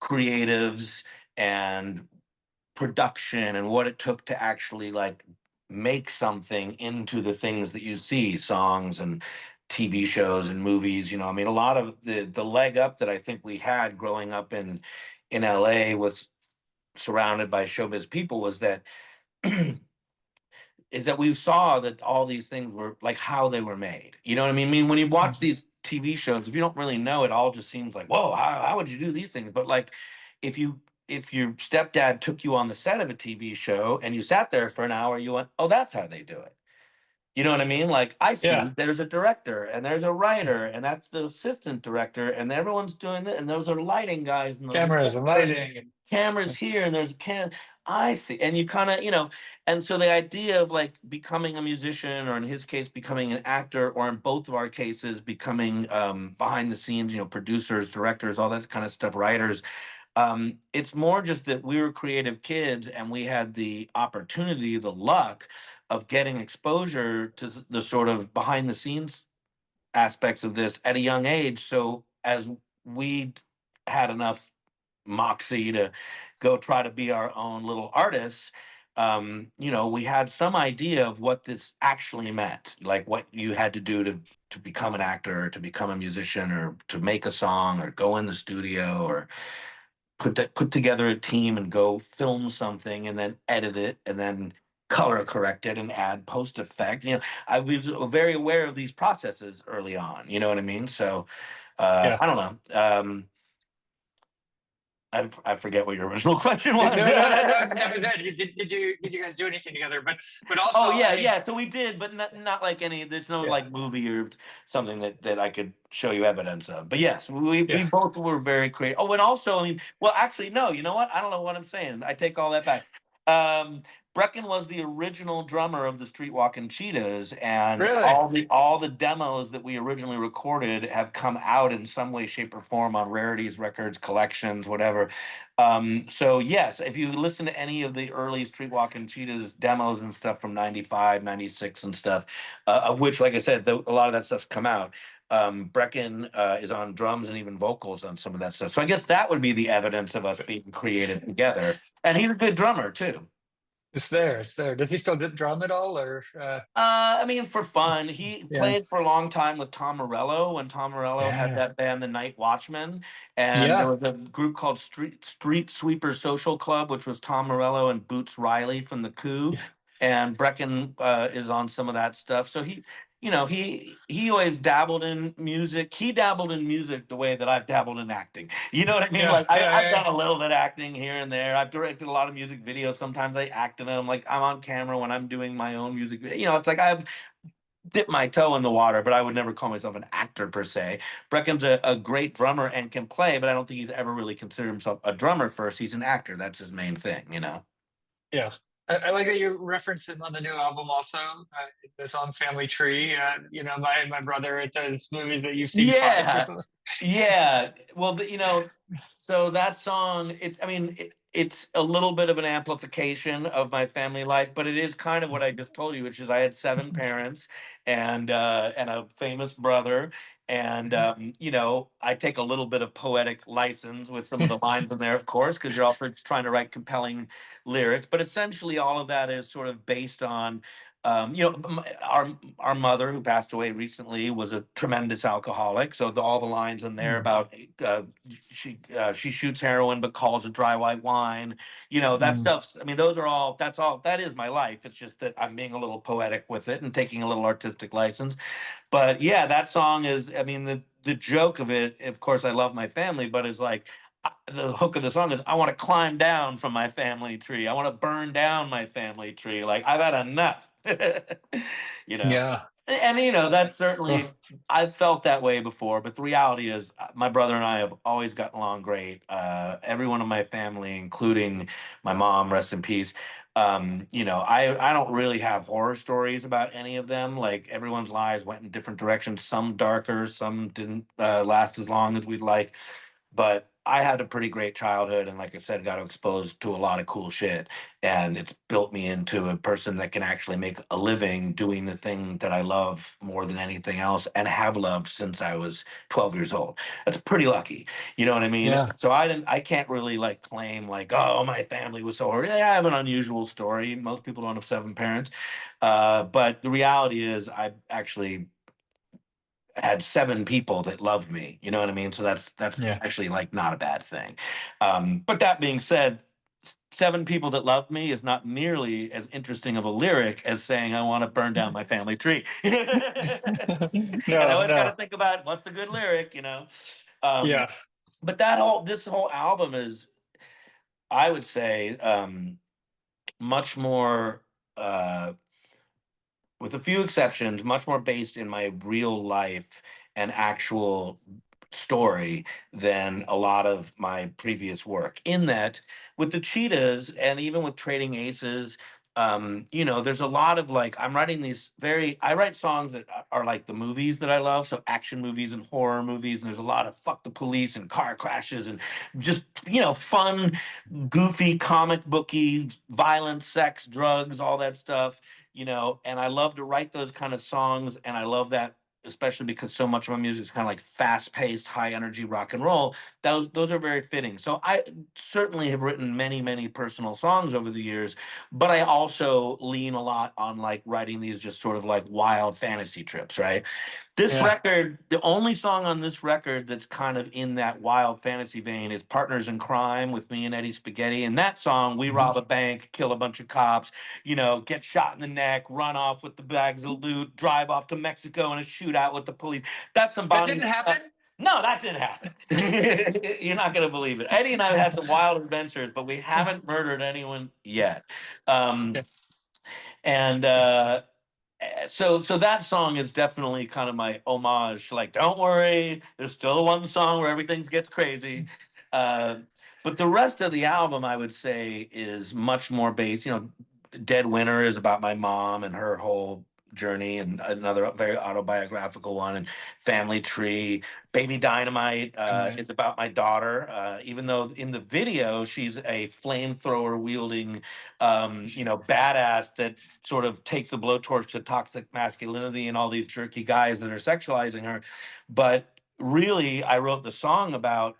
creatives and production and what it took to actually like make something into the things that you see, songs and TV shows and movies. I mean, a lot of the leg up that I think we had growing up in LA was surrounded by showbiz people was that is that we saw that all these things were like how they were made. You know what I mean? I mean, when you watch these TV shows, if you don't really know, it all just seems like, whoa, how would you do these things? But like, if your stepdad took you on the set of a TV show and you sat there for an hour, you went, oh, that's how they do it. You know what I mean? Like I see Yeah, there's a director and there's a writer and that's the assistant director and everyone's doing it and those are lighting guys and those are cameras and lighting cameras here and there's a can I see and you kind of and so the idea of like becoming a musician or in his case becoming an actor or in both of our cases becoming behind the scenes producers directors all that kind of stuff writers It's more just that we were creative kids and we had the opportunity, the luck of getting exposure to the sort of behind the scenes aspects of this at a young age. So as we had enough moxie to go try to be our own little artists, we had some idea of what this actually meant, like what you had to do to become an actor or to become a musician or to make a song or go in the studio or put together a team and go film something and then edit it and then color correct it and add post effect. I was very aware of these processes early on. You know what I mean? So Yeah. I don't know. I forget what your original question No, was. no, no, no, no, no. Did you guys do anything together? But also, Oh I yeah, mean, yeah. So we did, but not like any. There's no yeah, like movie or something that I could show you evidence of. But yes, we yeah, both were very creative. Oh, and also, I mean, well, actually, no. You know what? I don't know what I'm saying. I take all that back. Um, Brecken was the original drummer of the Streetwalkin Cheetahs, and really, all the demos that we originally recorded have come out in some way, shape, or form on rarities, records, collections, whatever. So yes, if you listen to any of the early Streetwalkin Cheetahs demos and stuff from 95, 96, and stuff, of which, like I said, a lot of that stuff's come out. Brecken is on drums and even vocals on some of that stuff. So I guess that would be the evidence of us being creative together. And he's a good drummer too. it's there, it's there. Does he still drum at all, or I mean, for fun, he yeah, played for a long time with Tom Morello when Tom Morello had yeah, that band, The Night Watchmen, and there yeah, was a group called Street Sweeper Social Club, which was Tom Morello and Boots Riley from the Coup, yeah, and Brecken is on some of that stuff. So he always dabbled in music. He dabbled in music the way that I've dabbled in acting. You know what I mean? yeah, Like yeah, I've yeah, done a little bit of acting here and there. I've directed a lot of music videos. Sometimes I act in them. Like I'm on camera when I'm doing my own music video. It's like I've dipped my toe in the water, but I would never call myself an actor per se. Brecken's a great drummer and can play, but I don't think he's ever really considered himself a drummer first. He's an actor. That's his main thing. yeah. I like that you referenced him on the new album also. The song "Family Tree." My brother it does movies that you've seen twice or Yeah, something. yeah. Well, so that song, I mean, it's a little bit of an amplification of my family life, but it is kind of what I just told you, which is I had seven parents and a famous brother, and I take a little bit of poetic license with some of the lines in there, of course, because you're also trying to write compelling lyrics. But essentially, all of that is sort of based on our mother, who passed away recently, was a tremendous alcoholic. So all the lines in there Mm, about she shoots heroin but calls it dry white wine, that mm, stuff's. I mean, those are all. That's all. That is my life. It's just that I'm being a little poetic with it and taking a little artistic license. But yeah, that song is. I mean, the joke of it. Of course, I love my family, but is like the hook of the song is I want to climb down from my family tree. I want to burn down my family tree. Like I've had enough. you know. yeah. And that's certainly Oh, I've felt that way before, but the reality is my brother and I have always gotten along great. Everyone in my family, including my mom, rest in peace. I don't really have horror stories about any of them. Like everyone's lives went in different directions, some darker, some didn't last as long as we'd like. But I had a pretty great childhood, and like I said, got exposed to a lot of cool shit, and it's built me into a person that can actually make a living doing the thing that I love more than anything else, and have loved since I was 12 years old. That's pretty lucky, you know what I mean? yeah, So I can't really like claim like, oh, my family was so horrible. Yeah, I have an unusual story. Most people don't have seven parents, but the reality is I actually had seven people that loved me. You know what I mean? So that's yeah. actually like not a bad thing. But that being said, seven people that love me is not nearly as interesting of a lyric as saying I want to burn down my family tree. And I No, always got to no. think about what's the good lyric. Um, Yeah, but this whole album is, I would say, much more. With a few exceptions, much more based in my real life and actual story than a lot of my previous work. In that, with the Cheetahs and even with Trading Aces, There's a lot of like I'm writing I write songs that are like the movies that I love, so action movies and horror movies, and there's a lot of fuck the police and car crashes and just fun, goofy, comic booky, violence, sex, drugs, all that stuff. And I love to write those kind of songs, and I love that especially because so much of my music is kind of like fast-paced, high-energy rock and roll. Those are very fitting. So I certainly have written many, many personal songs over the years, but I also lean a lot on like writing these just sort of like wild fantasy trips, right? This Yeah. record, the only song on this record that's kind of in that wild fantasy vein is Partners in Crime with me and Eddie Spaghetti. And that song, we Mhm. rob a bank, kill a bunch of cops, get shot in the neck, run off with the bags of loot, drive off to Mexico in a shootout with the police. That's some That Bonnie. didn't happen. No, that didn't happen. You're not going to believe it. Eddie and I have had some wild adventures, but we haven't murdered anyone yet. Um, Okay. and so that song is definitely kind of my homage. Like, don't worry, there's still one song where everything gets crazy. Uh, but the rest of the album, I would say, is much more based. Dead Winter is about my mom and her whole journey, and another very autobiographical one. And Family Tree, Baby Dynamite is about my daughter. Even though in the video she's a flamethrower wielding, badass that sort of takes a blowtorch to toxic masculinity and all these jerky guys that are sexualizing her. But really, I wrote the song about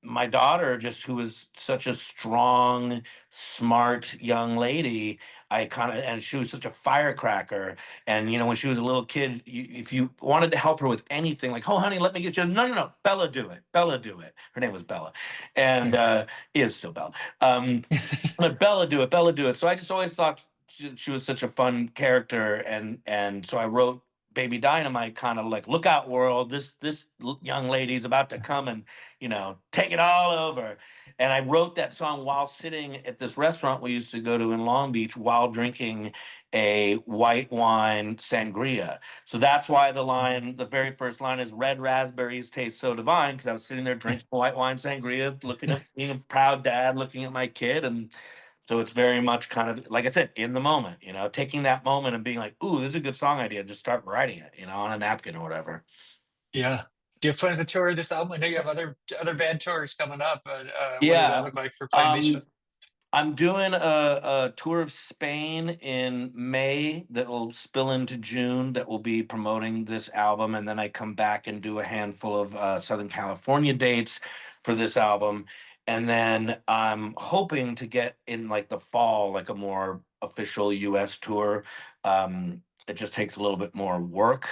my daughter, just who was such a strong, smart young lady. And she was such a firecracker. And, when she was a little kid, if you wanted to help her with anything, like, oh, honey, let me get you, no, no, no, Bella, do it. Bella, do it. Her name was Bella. And is still Bella. Let Bella do it. Bella do it. So I just always thought she was such a fun character, and so I wrote Baby Dynamite, kind of like, look out, world, this young lady's about to come and take it all over. And I wrote that song while sitting at this restaurant we used to go to in Long Beach while drinking a white wine sangria. So that's why the very first line is "Red raspberries taste so divine," because I was sitting there drinking white wine sangria, looking at being a proud dad, looking at my kid. And so it's very much kind of, like I said, in the moment, taking that moment and being like, ooh, this is a good song idea. Just start writing it, on a napkin or whatever. Yeah. Do you have plans to tour this album? I know you have other band tours coming up, but what does that Yeah. look like for playing these Um, shows? I'm doing a tour of Spain in May that will spill into June, that will be promoting this album. And then I come back and do a handful of Southern California dates for this album. And then I'm hoping to get in like the fall, like a more official US tour. It just takes a little bit more work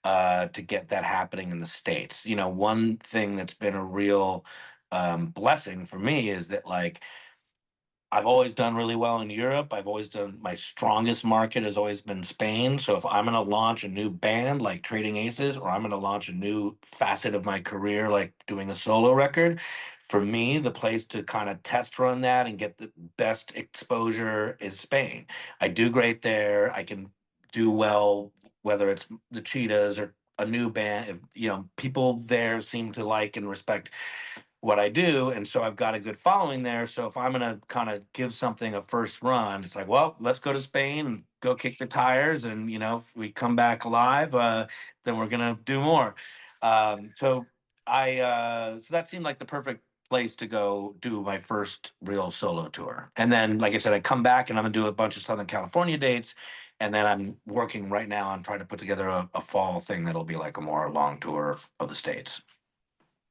to get that happening in the States. One thing that's been a real blessing for me is that, like, I've always done really well in Europe. I've always done My strongest market has always been Spain. So if I'm going to launch a new band like Trading Aces, or I'm going to launch a new facet of my career like doing a solo record, for me, the place to kind of test run that and get the best exposure is Spain. I do great there. I can do well, whether it's the Cheetahs or a new band. People there seem to like and respect what I do, and so I've got a good following there. So if I'm gonna kind of give something a first run, it's like, well, let's go to Spain and go kick the tires, and if we come back alive, then we're gonna do more. So so that seemed like the perfect place to go do my first real solo tour. And then, like I said, I come back and I'm gonna do a bunch of Southern California dates, and then I'm working right now on trying to put together a fall thing that'll be like a more long tour of the States.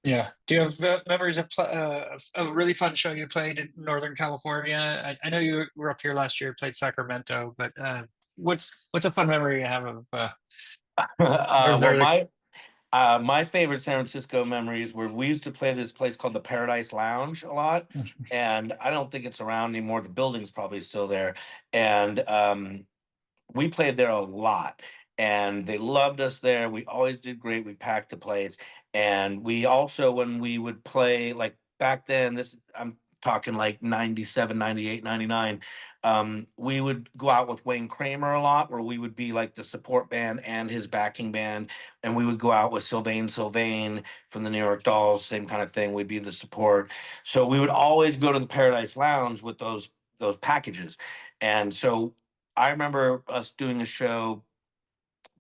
Yeah. Do you have memories of a really fun show you played in Northern California? I know you were up here last year, played Sacramento, but what's a fun memory you have of Well, Northern? my favorite San Francisco memories were we used to play this place called the Paradise Lounge a lot, and I don't think it's around anymore. The building's probably still there, and we played there a lot, and they loved us there. We always did great. We packed the place, and we also, when we would play, like back then, this I'm talking like 97, 98, 99. We would go out with Wayne Kramer a lot, where we would be like the support band and his backing band, and we would go out with Sylvain from the New York Dolls, same kind of thing. We'd be the support. So we would always go to the Paradise Lounge with those those packages. And so I remember us doing a show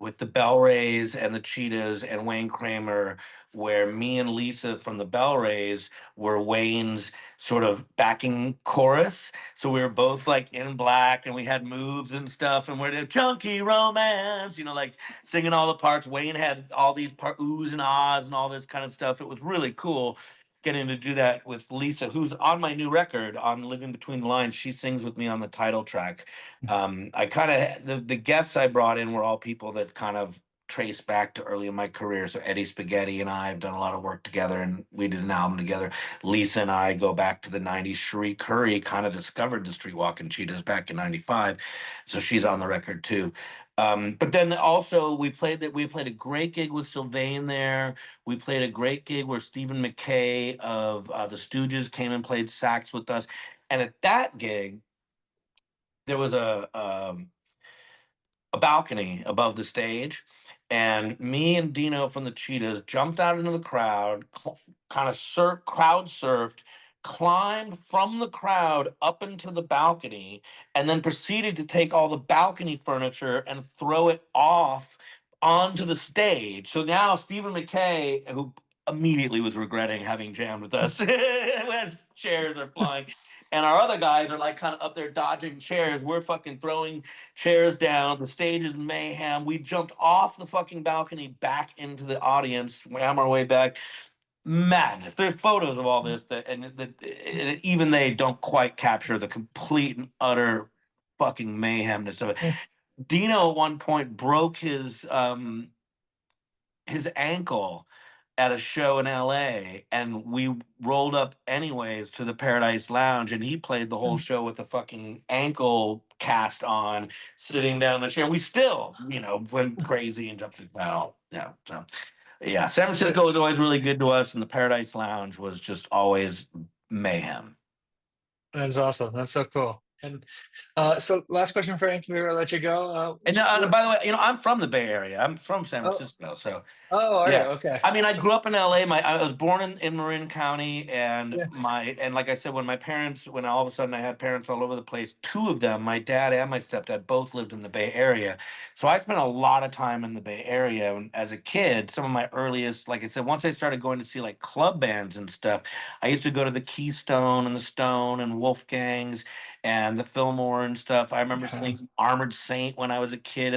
with the Bell Rays and the Cheetahs and Wayne Kramer, where me and Lisa from the Bell Rays were Wayne's sort of backing chorus. So we were both like in black and we had moves and stuff, and we're doing chunky romance, you know, like singing all the parts. Wayne had all these oohs and ahs and all this kind of stuff. It was really cool getting to do that with Lisa, who's on my new record on Living Between the Lines. She sings with me on the title track. I kind of the guests I brought in were all people that kind of trace back to early in my career. So Eddie Spaghetti and I have done a lot of work together, and we did an album together. Lisa and I go back to the '90s. Cherie Curry kind of discovered the Streetwalkin Cheetahs back in '95, so she's on the record too. But then also we played a great gig with Sylvain there. We played a great gig where Stephen McKay of the Stooges came and played sax with us. And at that gig, there was a balcony above the stage, and me and Dino from the Cheetahs jumped out into the crowd, kind of crowd surfed, climbed from the crowd up into the balcony, and then proceeded to take all the balcony furniture and throw it off onto the stage. So now Stephen McKay, who immediately was regretting having jammed with us, as chairs are flying. And our other guys are like kind of up there dodging chairs. We're fucking throwing chairs down. The stage is mayhem. We jumped off the fucking balcony back into the audience, swam our way back. Madness. There's photos of all this and even they don't quite capture the complete and utter fucking mayhemness of it. Dino at one point broke his ankle at a show in LA, and we rolled up anyways to the Paradise Lounge, and he played the whole show with the fucking ankle cast on, sitting down in the chair. We still, went crazy and jumped about. Yeah. So yeah, San Francisco was always really good to us, and the Paradise Lounge was just always mayhem. That's awesome. That's so cool. And so, last question, Frank, before I let you go. And by the way, I'm from the Bay Area. I'm from San Oh, Francisco, so oh, are you? yeah. Okay. I mean, I grew up in LA. I was born in Marin County, and Yeah. like I said, when all of a sudden I had parents all over the place, two of them, my dad and my stepdad, both lived in the Bay Area. So I spent a lot of time in the Bay Area. And as a kid, some of my earliest, like I said, once I started going to see like club bands and stuff, I used to go to the Keystone and the Stone and Wolfgang's and the Fillmore and stuff. I remember Yeah. seeing Armored Saint when I was a kid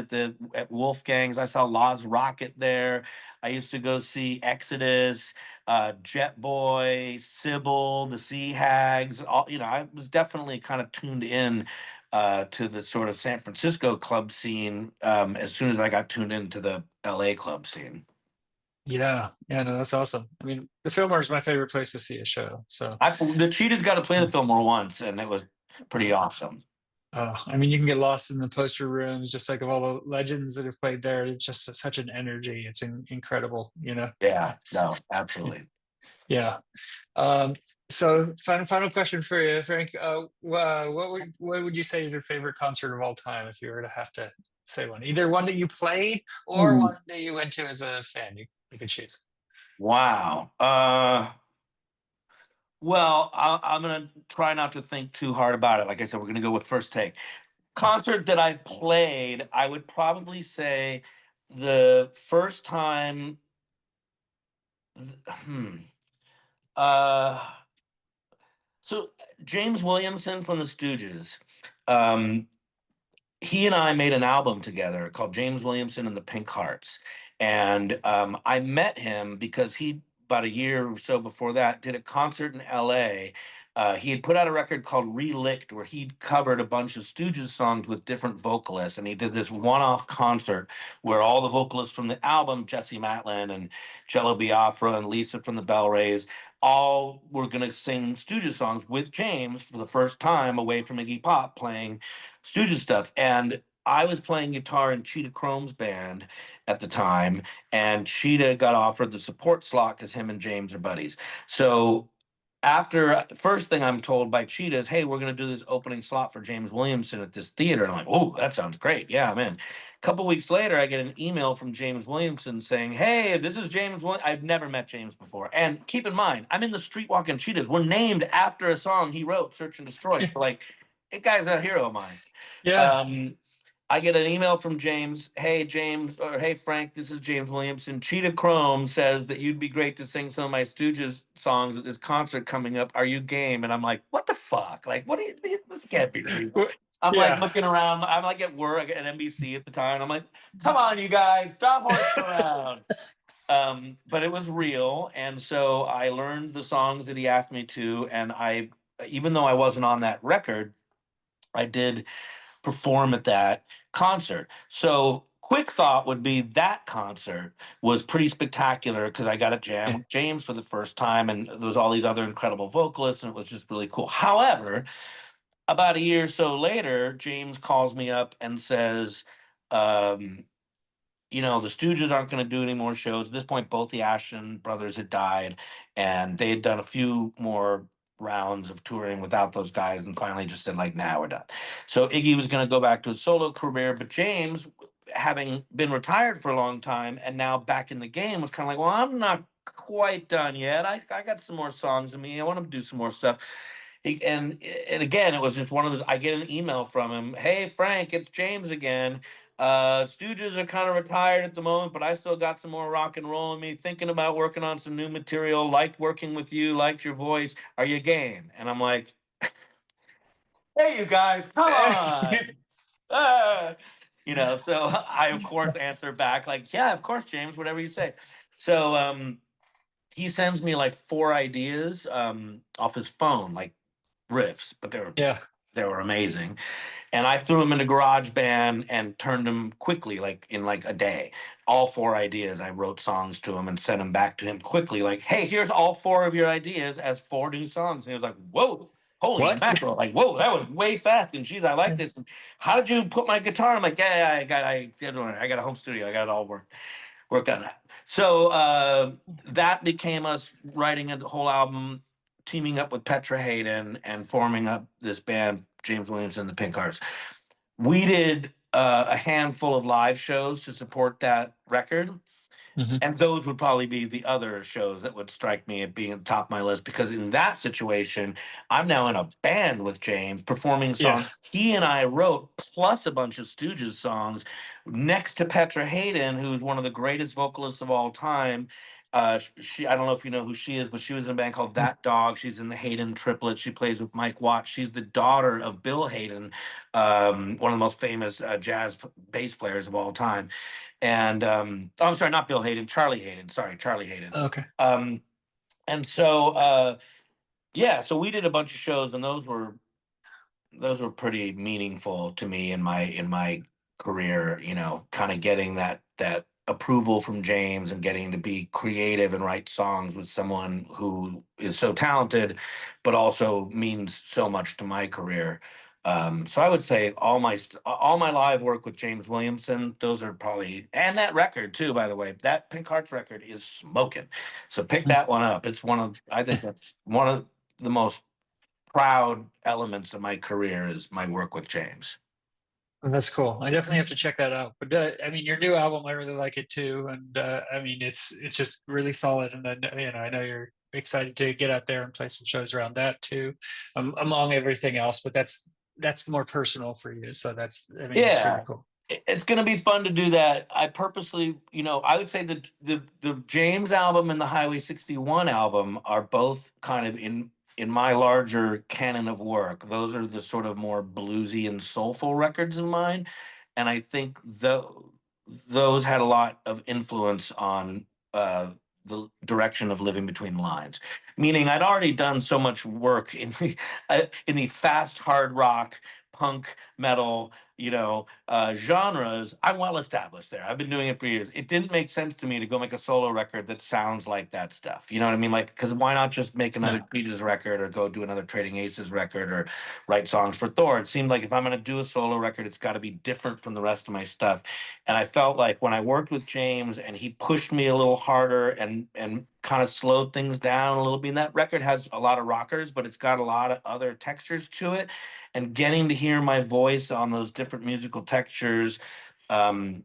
at Wolfgang's. I saw Laws Rocket there. I used to go see Exodus, Jet Boy, Sybil, the Sea Hags. I was definitely kind of tuned in to the sort of San Francisco club scene as soon as I got tuned into the LA club scene. Yeah. Yeah. No, that's awesome. I mean, the Fillmore is my favorite place to see a show. So, The Cheetahs got to play the Fillmore once, and it was pretty awesome. I mean, you can get lost in the poster rooms, just like of all the legends that have played there. It's just such an energy. It's incredible. Yeah, no, absolutely. Yeah. Um, so, final question for you, Frank. What would you say is your favorite concert of all time, if you were to have to say one? Either one that you played or one that you went to as a fan. You could choose. Wow. Well, I'm gonna try not to think too hard about it. Like I said, we're gonna go with first take. Concert that I played, I would probably say the first time. Hmm. Uh, so James Williamson from the Stooges. Um, he and I made an album together called James Williamson and the Pink Hearts. And I met him because he, about a year or so before that, did a concert in LA. He had put out a record called Relicked, where he'd covered a bunch of Stooges songs with different vocalists. And he did this one off concert where all the vocalists from the album, Jesse Matlin and Jello Biafra and Lisa from the Bell Rays, all were going to sing Stooges songs with James for the first time away from Iggy Pop playing Stooges stuff. And I was playing guitar in Cheetah Chrome's band at the time, and Cheetah got offered the support slot because him and James are buddies. So after first thing I'm told by Cheetah is, hey, we're going to do this opening slot for James Williamson at this theater. And I'm like, oh, that sounds great. Yeah, I'm in. A couple weeks later, I get an email from James Williamson saying, hey, this is James Williamson. I've never met James before. And keep in mind, I'm in the Streetwalkin Cheetahs. We're named after a song he wrote, Search and Destroy. So like, The guy's a hero of mine. Yeah. Um, I get an email from James. Hey, James, or hey, Frank, this is James Williamson. Cheetah Chrome says that you'd be great to sing some of my Stooges songs at this concert coming up. Are you game? And I'm like, what the fuck? Like, what do you, this can't be real. I'm like Yeah. looking around. I'm like at work at NBC at the time. And I'm like, come on, you guys, stop horsing around. But it was real. And so I learned the songs that he asked me to. And even though I wasn't on that record, I did perform at that concert. So quick thought would be that concert was pretty spectacular because I got to jam Yeah. with James for the first time, and there was all these other incredible vocalists, and it was just really cool. However, about a year or so later, James calls me up and says, um, the Stooges aren't going to do any more shows. At this point, both the Ashton brothers had died, and they had done a few more rounds of touring without those guys, and finally just said, like, nah, we're done. So Iggy was going to go back to his solo career, but James, having been retired for a long time and now back in the game, was kind of like, well, I'm not quite done yet. I got some more songs in me. I want to do some more stuff. And again, it was just one of those. I get an email from him. Hey, Frank, it's James again. Stooges are kind of retired at the moment, but I still got some more rock and roll in me. Thinking about working on some new material. Liked working with you. Liked your voice. Are you game? And I'm like, hey, you guys, come on. Ah. So I of course answer back like, yeah, of course, James, whatever you say. So he sends me like 4 ideas off his phone, like riffs, but Yeah. they were amazing. And I threw them in a garage band and turned them quickly, like in like a day. All 4 ideas. I wrote songs to him and sent them back to him quickly, like, hey, here's all 4 of your ideas as 4 new songs. And he was like, whoa, holy What? mackerel. Like, whoa, that was way fast. And geez, I like this. And how did you put my guitar? I'm like, yeah, I got a home studio. I got it all work on that. So that became us writing a whole album, teaming up with Petra Hayden and forming up this band, James Williams and the Pink Hearts. We did a handful of live shows to support that record. Mhm. And those would probably be the other shows that would strike me at being at the top of my list, because in that situation, I'm now in a band with James performing Yeah. songs he and I wrote, plus a bunch of Stooges songs, next to Petra Hayden, who's one of the greatest vocalists of all time. I don't know if you know who she is, but she was in a band called That Dog. She's in the Hayden Triplets. She plays with Mike Watt. She's the daughter of Bill Hayden, one of the most famous jazz bass players of all time. And I'm sorry, not Bill Hayden, Charlie Hayden. Sorry, Charlie Hayden. Okay. Um, and so yeah, so we did a bunch of shows, and those were pretty meaningful to me in my career. Kind of getting that approval from James and getting to be creative and write songs with someone who is so talented, but also means so much to my career. So I would say all my live work with James Williamson, those are probably, and that record too, by the way, that Pink Hearts record is smoking. So pick that one up. I think that's one of the most proud elements of my career is my work with James. That's cool. I definitely have to check that out. But I mean, your new album, I really like it too, and I mean, it's just really solid. And then I know you're excited to get out there and play some shows around that too, among everything else. But that's more personal for you, so I mean, it's really Yeah, cool. it's going to be fun to do that. I purposely, I would say the James album and the Highway 61 album are both kind of in my larger canon of work. Those are the sort of more bluesy and soulful records of mine, and I think those had a lot of influence on the direction of Living Between Lines. Meaning, I'd already done so much work in the fast hard rock, punk, metal, genres. I'm well established there. I've been doing it for years. It didn't make sense to me to go make a solo record that sounds like that stuff. You know what I mean? Like, because why not just make another No. Cheetahs record, or go do another Trading Aces record, or write songs for Thor? It seemed like if I'm going to do a solo record, it's got to be different from the rest of my stuff. And I felt like when I worked with James and he pushed me a little harder and kind of slowed things down a little bit. And that record has a lot of rockers, but it's got a lot of other textures to it. And getting to hear my voice on those different musical textures um,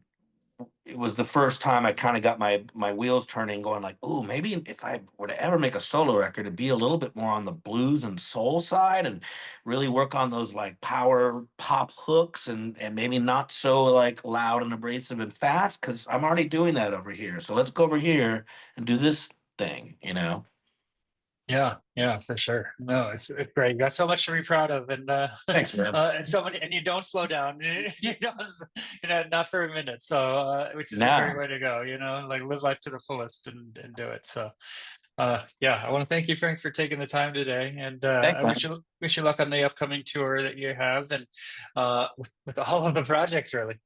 it was the first time I kind of got my wheels turning, going like, "Oh, maybe if I were to ever make a solo record, it'd be a little bit more on the blues and soul side, and really work on those like power pop hooks, and maybe not so like loud and abrasive and fast, because I'm already doing that over here. So let's go over here and do this thing, you know." Yeah, yeah, for sure. No, it's great. You got so much to be proud of, and Thanks, man. and so many, and you don't slow down. You know, not for a minute. So, which is a great Nah, way to go. You know, like live life to the fullest and do it. So, yeah, I want to thank you, Frank, for taking the time today, and thanks, I man. wish you luck on the upcoming tour that you have, and with all of the projects, really.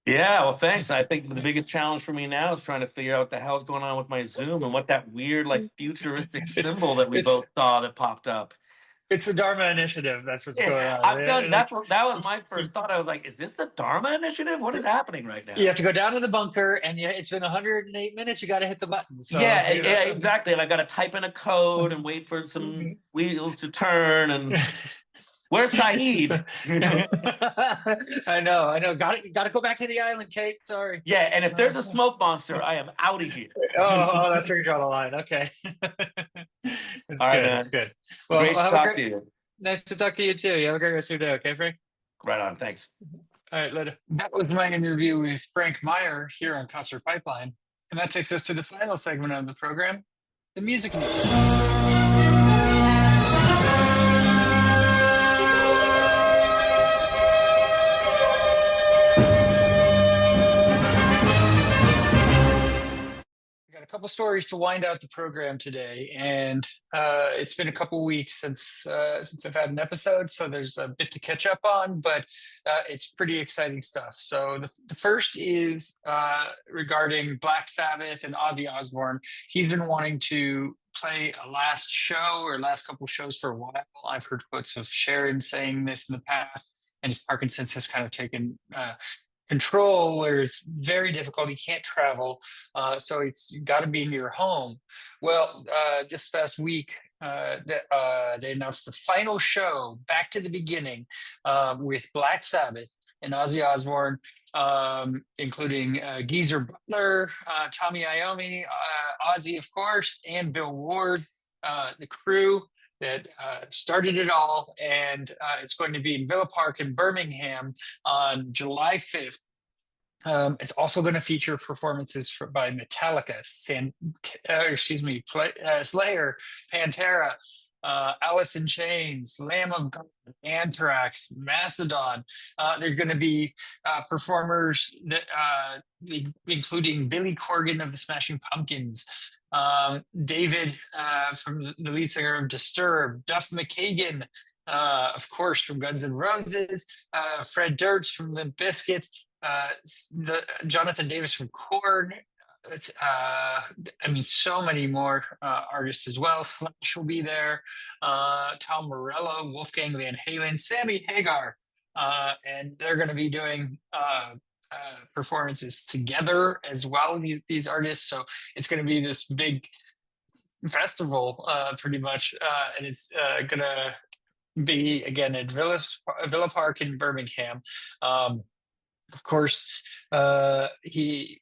Yeah, well, thanks. I think the biggest challenge for me now is trying to figure out what the hell's going on with my Zoom and what that weird, like, futuristic symbol that we It's both saw that popped up. it's the Dharma Initiative. That's what's Yeah, going on. I'm telling you, Like that was my first thought. I was like, "Is this the Dharma Initiative? What is happening right you now?" have to go down to the bunker, and yeah, it's been 108 minutes. You got to hit the button. So, Yeah, yeah, exactly. And I got to type in a code and wait for some wheels to turn. And where's so, Saeed? You know? I know. Got to go back to the island, Kate. Sorry. Yeah, and if Uh, there's a smoke monster, I am out of here. that's where you draw the line. Okay, All it's right, good. It's man. good. Well, Great to have a talk great. to you. Nice to talk to you too. You have a great rest of your day. Okay, Frank. Right on. Thanks. All right, later. That was my interview with Frank Meyer here on Custer Pipeline, and that takes us to the final segment of the program, the music news. We got a couple stories to wind out the program today, and it's been a couple weeks since I've had an episode, so there's a bit to catch up on, but it's pretty exciting stuff. So the first is regarding Black Sabbath and Ozzy Osbourne. He's been wanting to play a last show or last couple shows for a while. I've heard quotes of Sharon saying this in the past, and his Parkinson's has kind of taken control where it's very difficult. You can't travel, so it's got to be in your home. Well, this past week, they announced the final show, Back to the Beginning, with Black Sabbath and Ozzy Osbourne, including Geezer Butler, Tommy Iommi, Ozzy, of course, and Bill Ward, the crew that started it all, and it's going to be in Villa Park in Birmingham on July 5th. It's also going to feature performances by Metallica, Slayer, Pantera, Alice in Chains, Lamb of God, Anthrax, Mastodon. There's going to be performers that, including Billy Corgan of the Smashing Pumpkins, David from the lead singer of Disturbed, Duff McKagan, of course, from Guns N' Roses, Fred Durst from Limp Bizkit, Jonathan Davis from Korn. So many more artists as well. Slash will be there. Tom Morello, Wolfgang Van Halen, Sammy Hagar, and they're going to be doing performances together as well. These artists, so it's going to be this big festival, pretty much, and it's going to be again at Villa Park in Birmingham. Of course, Ozzy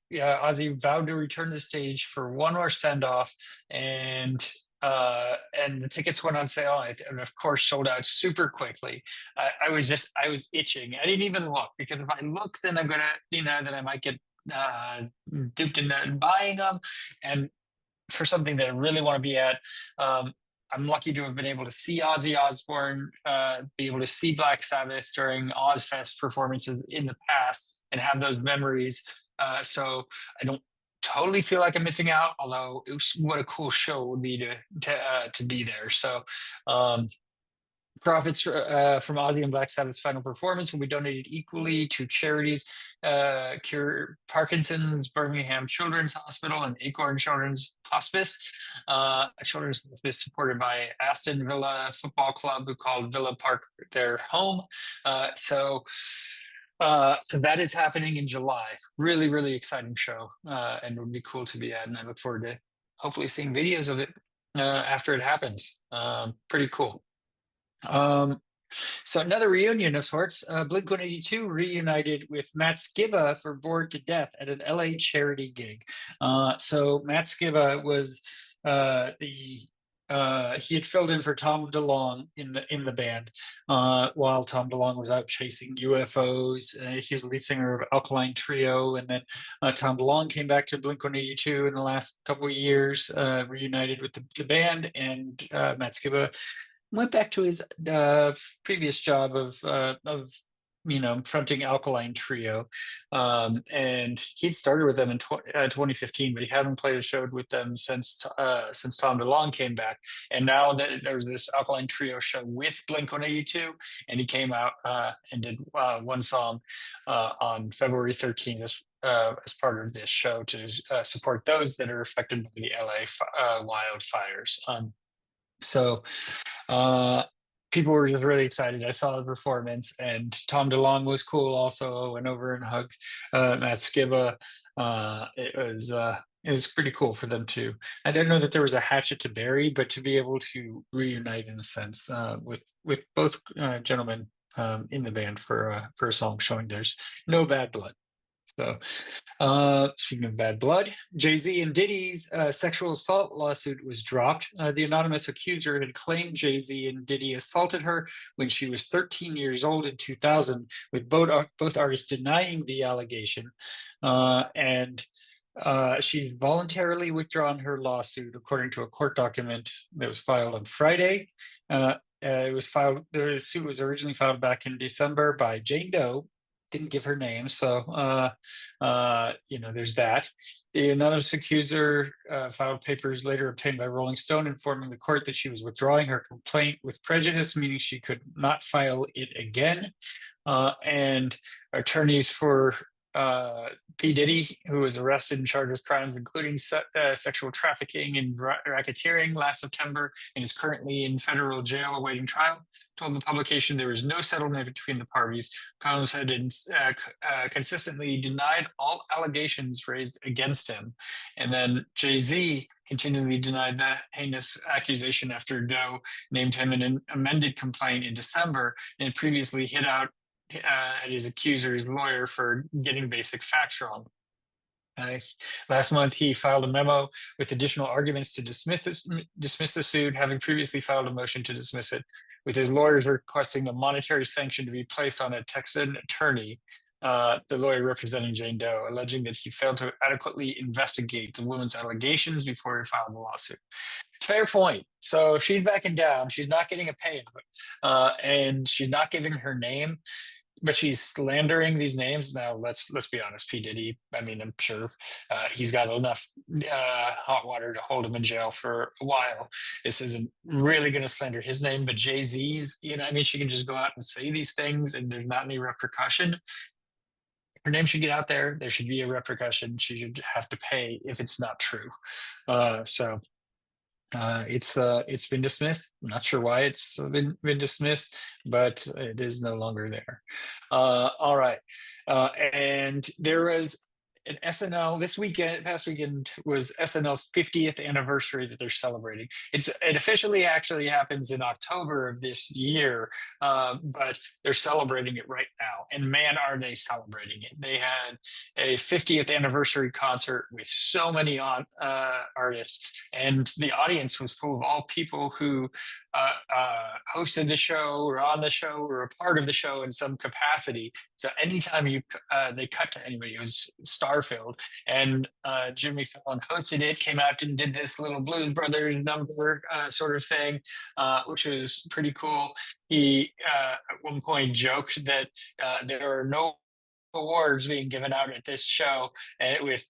vowed to return to the stage for one more send off, and the tickets went on sale, and of course sold out super quickly. I was itching. I didn't even look, because if I look, then I'm gonna, then I might get duped into buying them. And for something that I really want to be at, I'm lucky to have been able to see Ozzy Osbourne, be able to see Black Sabbath during Ozfest performances in the past, and have those memories. So I don't totally feel like I'm missing out, although what a cool show it would be to be there. So profits from Ozzy and Black Sabbath's final performance will be donated equally to charities Cure Parkinson's, Birmingham Children's Hospital, and Acorn Children's Hospice. A children's hospice supported by Aston Villa Football Club, who called Villa Park their home. So that is happening in July. Really, really exciting show, and it would be cool to be at. And I look forward to hopefully seeing videos of it after it happens. Pretty cool. So another reunion of sorts. Blink-182 reunited with Matt Skiba for Bored to Death at an LA charity gig. So Matt Skiba was the he had filled in for Tom DeLonge in the band while Tom DeLonge was out chasing UFOs. He was the lead singer of Alkaline Trio, and then Tom DeLonge came back to Blink-182 in the last couple of years, reunited with the band, and Matt Skiba went back to his previous job of fronting Alkaline Trio, and he'd started with them in 2015, but he hadn't played a show with them since Tom DeLonge came back. And now there's this Alkaline Trio show with Blink-182, and he came out and did one song on February 13th as part of this show to support those that are affected by the LA wildfires. So people were just really excited. I saw the performance, and Tom DeLonge was cool. Also went over and hugged Matt Skiba. It was pretty cool for them too. I didn't know that there was a hatchet to bury, but to be able to reunite in a sense with both gentlemen in the band for a song showing there's no bad blood. So, speaking of bad blood, Jay-Z and Diddy's sexual assault lawsuit was dropped. The anonymous accuser had claimed Jay-Z and Diddy assaulted her when she was 13 years old in 2000, with both artists denying the allegation. And she voluntarily withdrawn her lawsuit, according to a court document that was filed on Friday. The suit was originally filed back in December by Jane Doe. Didn't give her name, so there's that. The anonymous accuser filed papers later obtained by Rolling Stone informing the court that she was withdrawing her complaint with prejudice, meaning she could not file it again. And attorneys for P. Diddy, who was arrested and charged with crimes including sexual trafficking and racketeering last September and is currently in federal jail awaiting trial, told the publication there was no settlement between the parties. Combs had consistently denied all allegations raised against him. And then Jay-Z continually denied that heinous accusation after Doe named him in an amended complaint in December and previously hit out at his accuser's lawyer for getting basic facts wrong. Last month, he filed a memo with additional arguments to dismiss the suit, having previously filed a motion to dismiss it, with his lawyers requesting a monetary sanction to be placed on a Texan attorney, the lawyer representing Jane Doe, alleging that he failed to adequately investigate the woman's allegations before he filed the lawsuit. Fair point. So if she's backing down, she's not getting a payout, and she's not giving her name, but she's slandering these names. Now, let's be honest, P. Diddy, I mean, I'm sure he's got enough hot water to hold him in jail for a while. This isn't really going to slander his name, but Jay-Z's, I mean, she can just go out and say these things and there's not any repercussion. Her name should get out there. There should be a repercussion. She should have to pay if it's not true. So it's been dismissed. I'm not sure why it's been dismissed, but it is no longer there. All right. And there was an SNL past weekend was SNL's 50th anniversary that they're celebrating. It officially actually happens in October of this year, but they're celebrating it right now. And man, are they celebrating it. They had a 50th anniversary concert with so many artists, and the audience was full of all people who hosted the show or on the show or a part of the show in some capacity. So anytime they cut to anybody, it was star-filled. And Jimmy Fallon hosted it, came out and did this little Blues Brothers number sort of thing, which was pretty cool. He at one point joked that there are no awards being given out at this show, and with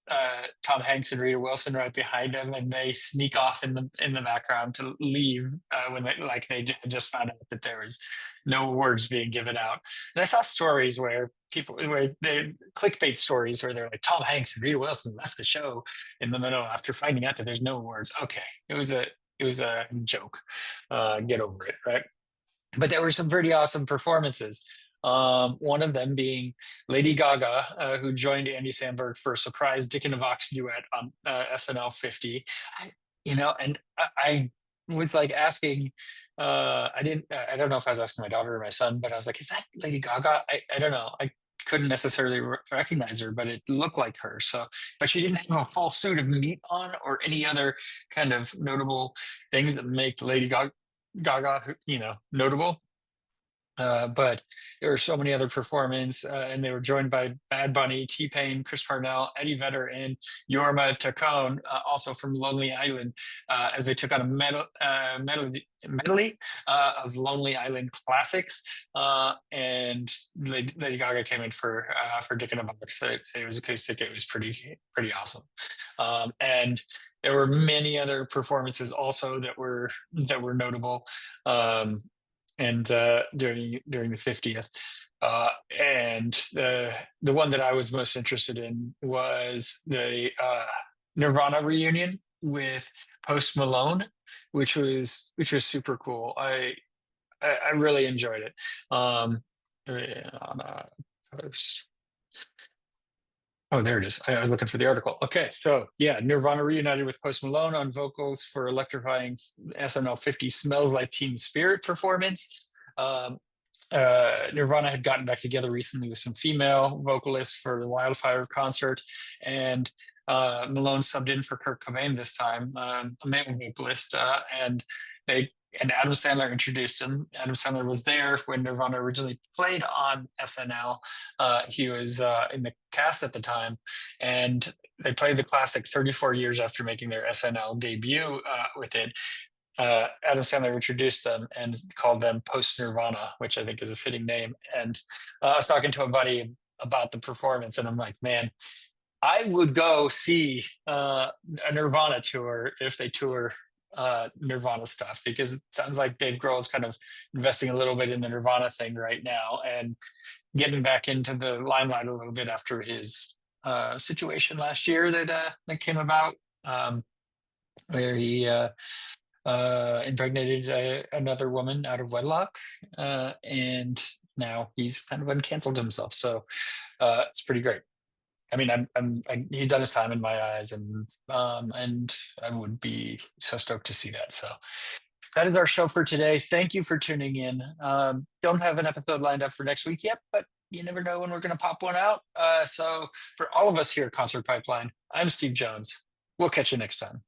Tom Hanks and Rita Wilson right behind him, and they sneak off in the background to leave when they just found out that there was no awards being given out. And I saw stories where they clickbait stories where they're like, Tom Hanks and Rita Wilson left the show in the middle after finding out that there's no awards. Okay, it was a joke. Get over it, right? But there were some pretty awesome performances. One of them being Lady Gaga, who joined Andy Samberg for a surprise Dick in a Box duet on SNL 50. I was like asking, I don't know if I was asking my daughter or my son, but I was like, is that Lady Gaga? I don't know. I couldn't necessarily recognize her, but it looked like her. So, but she didn't have a full suit of meat on or any other kind of notable things that make Gaga, notable. But there were so many other performances, and they were joined by Bad Bunny, T-Pain, Chris Parnell, Eddie Vedder, and Yorma Taccone, also from Lonely Island, as they took on a medley of Lonely Island classics. And Lady Gaga came in for Dick in a Box. It was acoustic. It was pretty awesome. And there were many other performances also that were notable. And during the 50th. And the one that I was most interested in was the Nirvana reunion with Post Malone, which was super cool. I really enjoyed it. On post. Oh, there it is. I was looking for the article. Okay, so yeah, Nirvana reunited with Post Malone on vocals for electrifying SNL 50 Smells Like Teen Spirit performance. Um, Nirvana had gotten back together recently with some female vocalists for the Wildfire concert, and Malone subbed in for Kurt Cobain this time, a male vocalist, and Adam Sandler introduced him. Adam Sandler was there when Nirvana originally played on SNL. He was in the cast at the time, and they played the classic 34 years after making their SNL debut with it. Adam Sandler introduced them and called them Post Nirvana, which I think is a fitting name. And I was talking to a buddy about the performance, and I'm like, man, I would go see a Nirvana tour if they tour Nirvana stuff, because it sounds like Dave Grohl is kind of investing a little bit in the Nirvana thing right now and getting back into the limelight a little bit after his situation last year that came about, where he impregnated another woman out of wedlock, and now he's kind of uncanceled himself. So it's pretty great. I mean, he's done his time in my eyes, and I would be so stoked to see that. So that is our show for today. Thank you for tuning in. Don't have an episode lined up for next week yet, but you never know when we're going to pop one out. So for all of us here at Concert Pipeline, I'm Steve Jones. We'll catch you next time.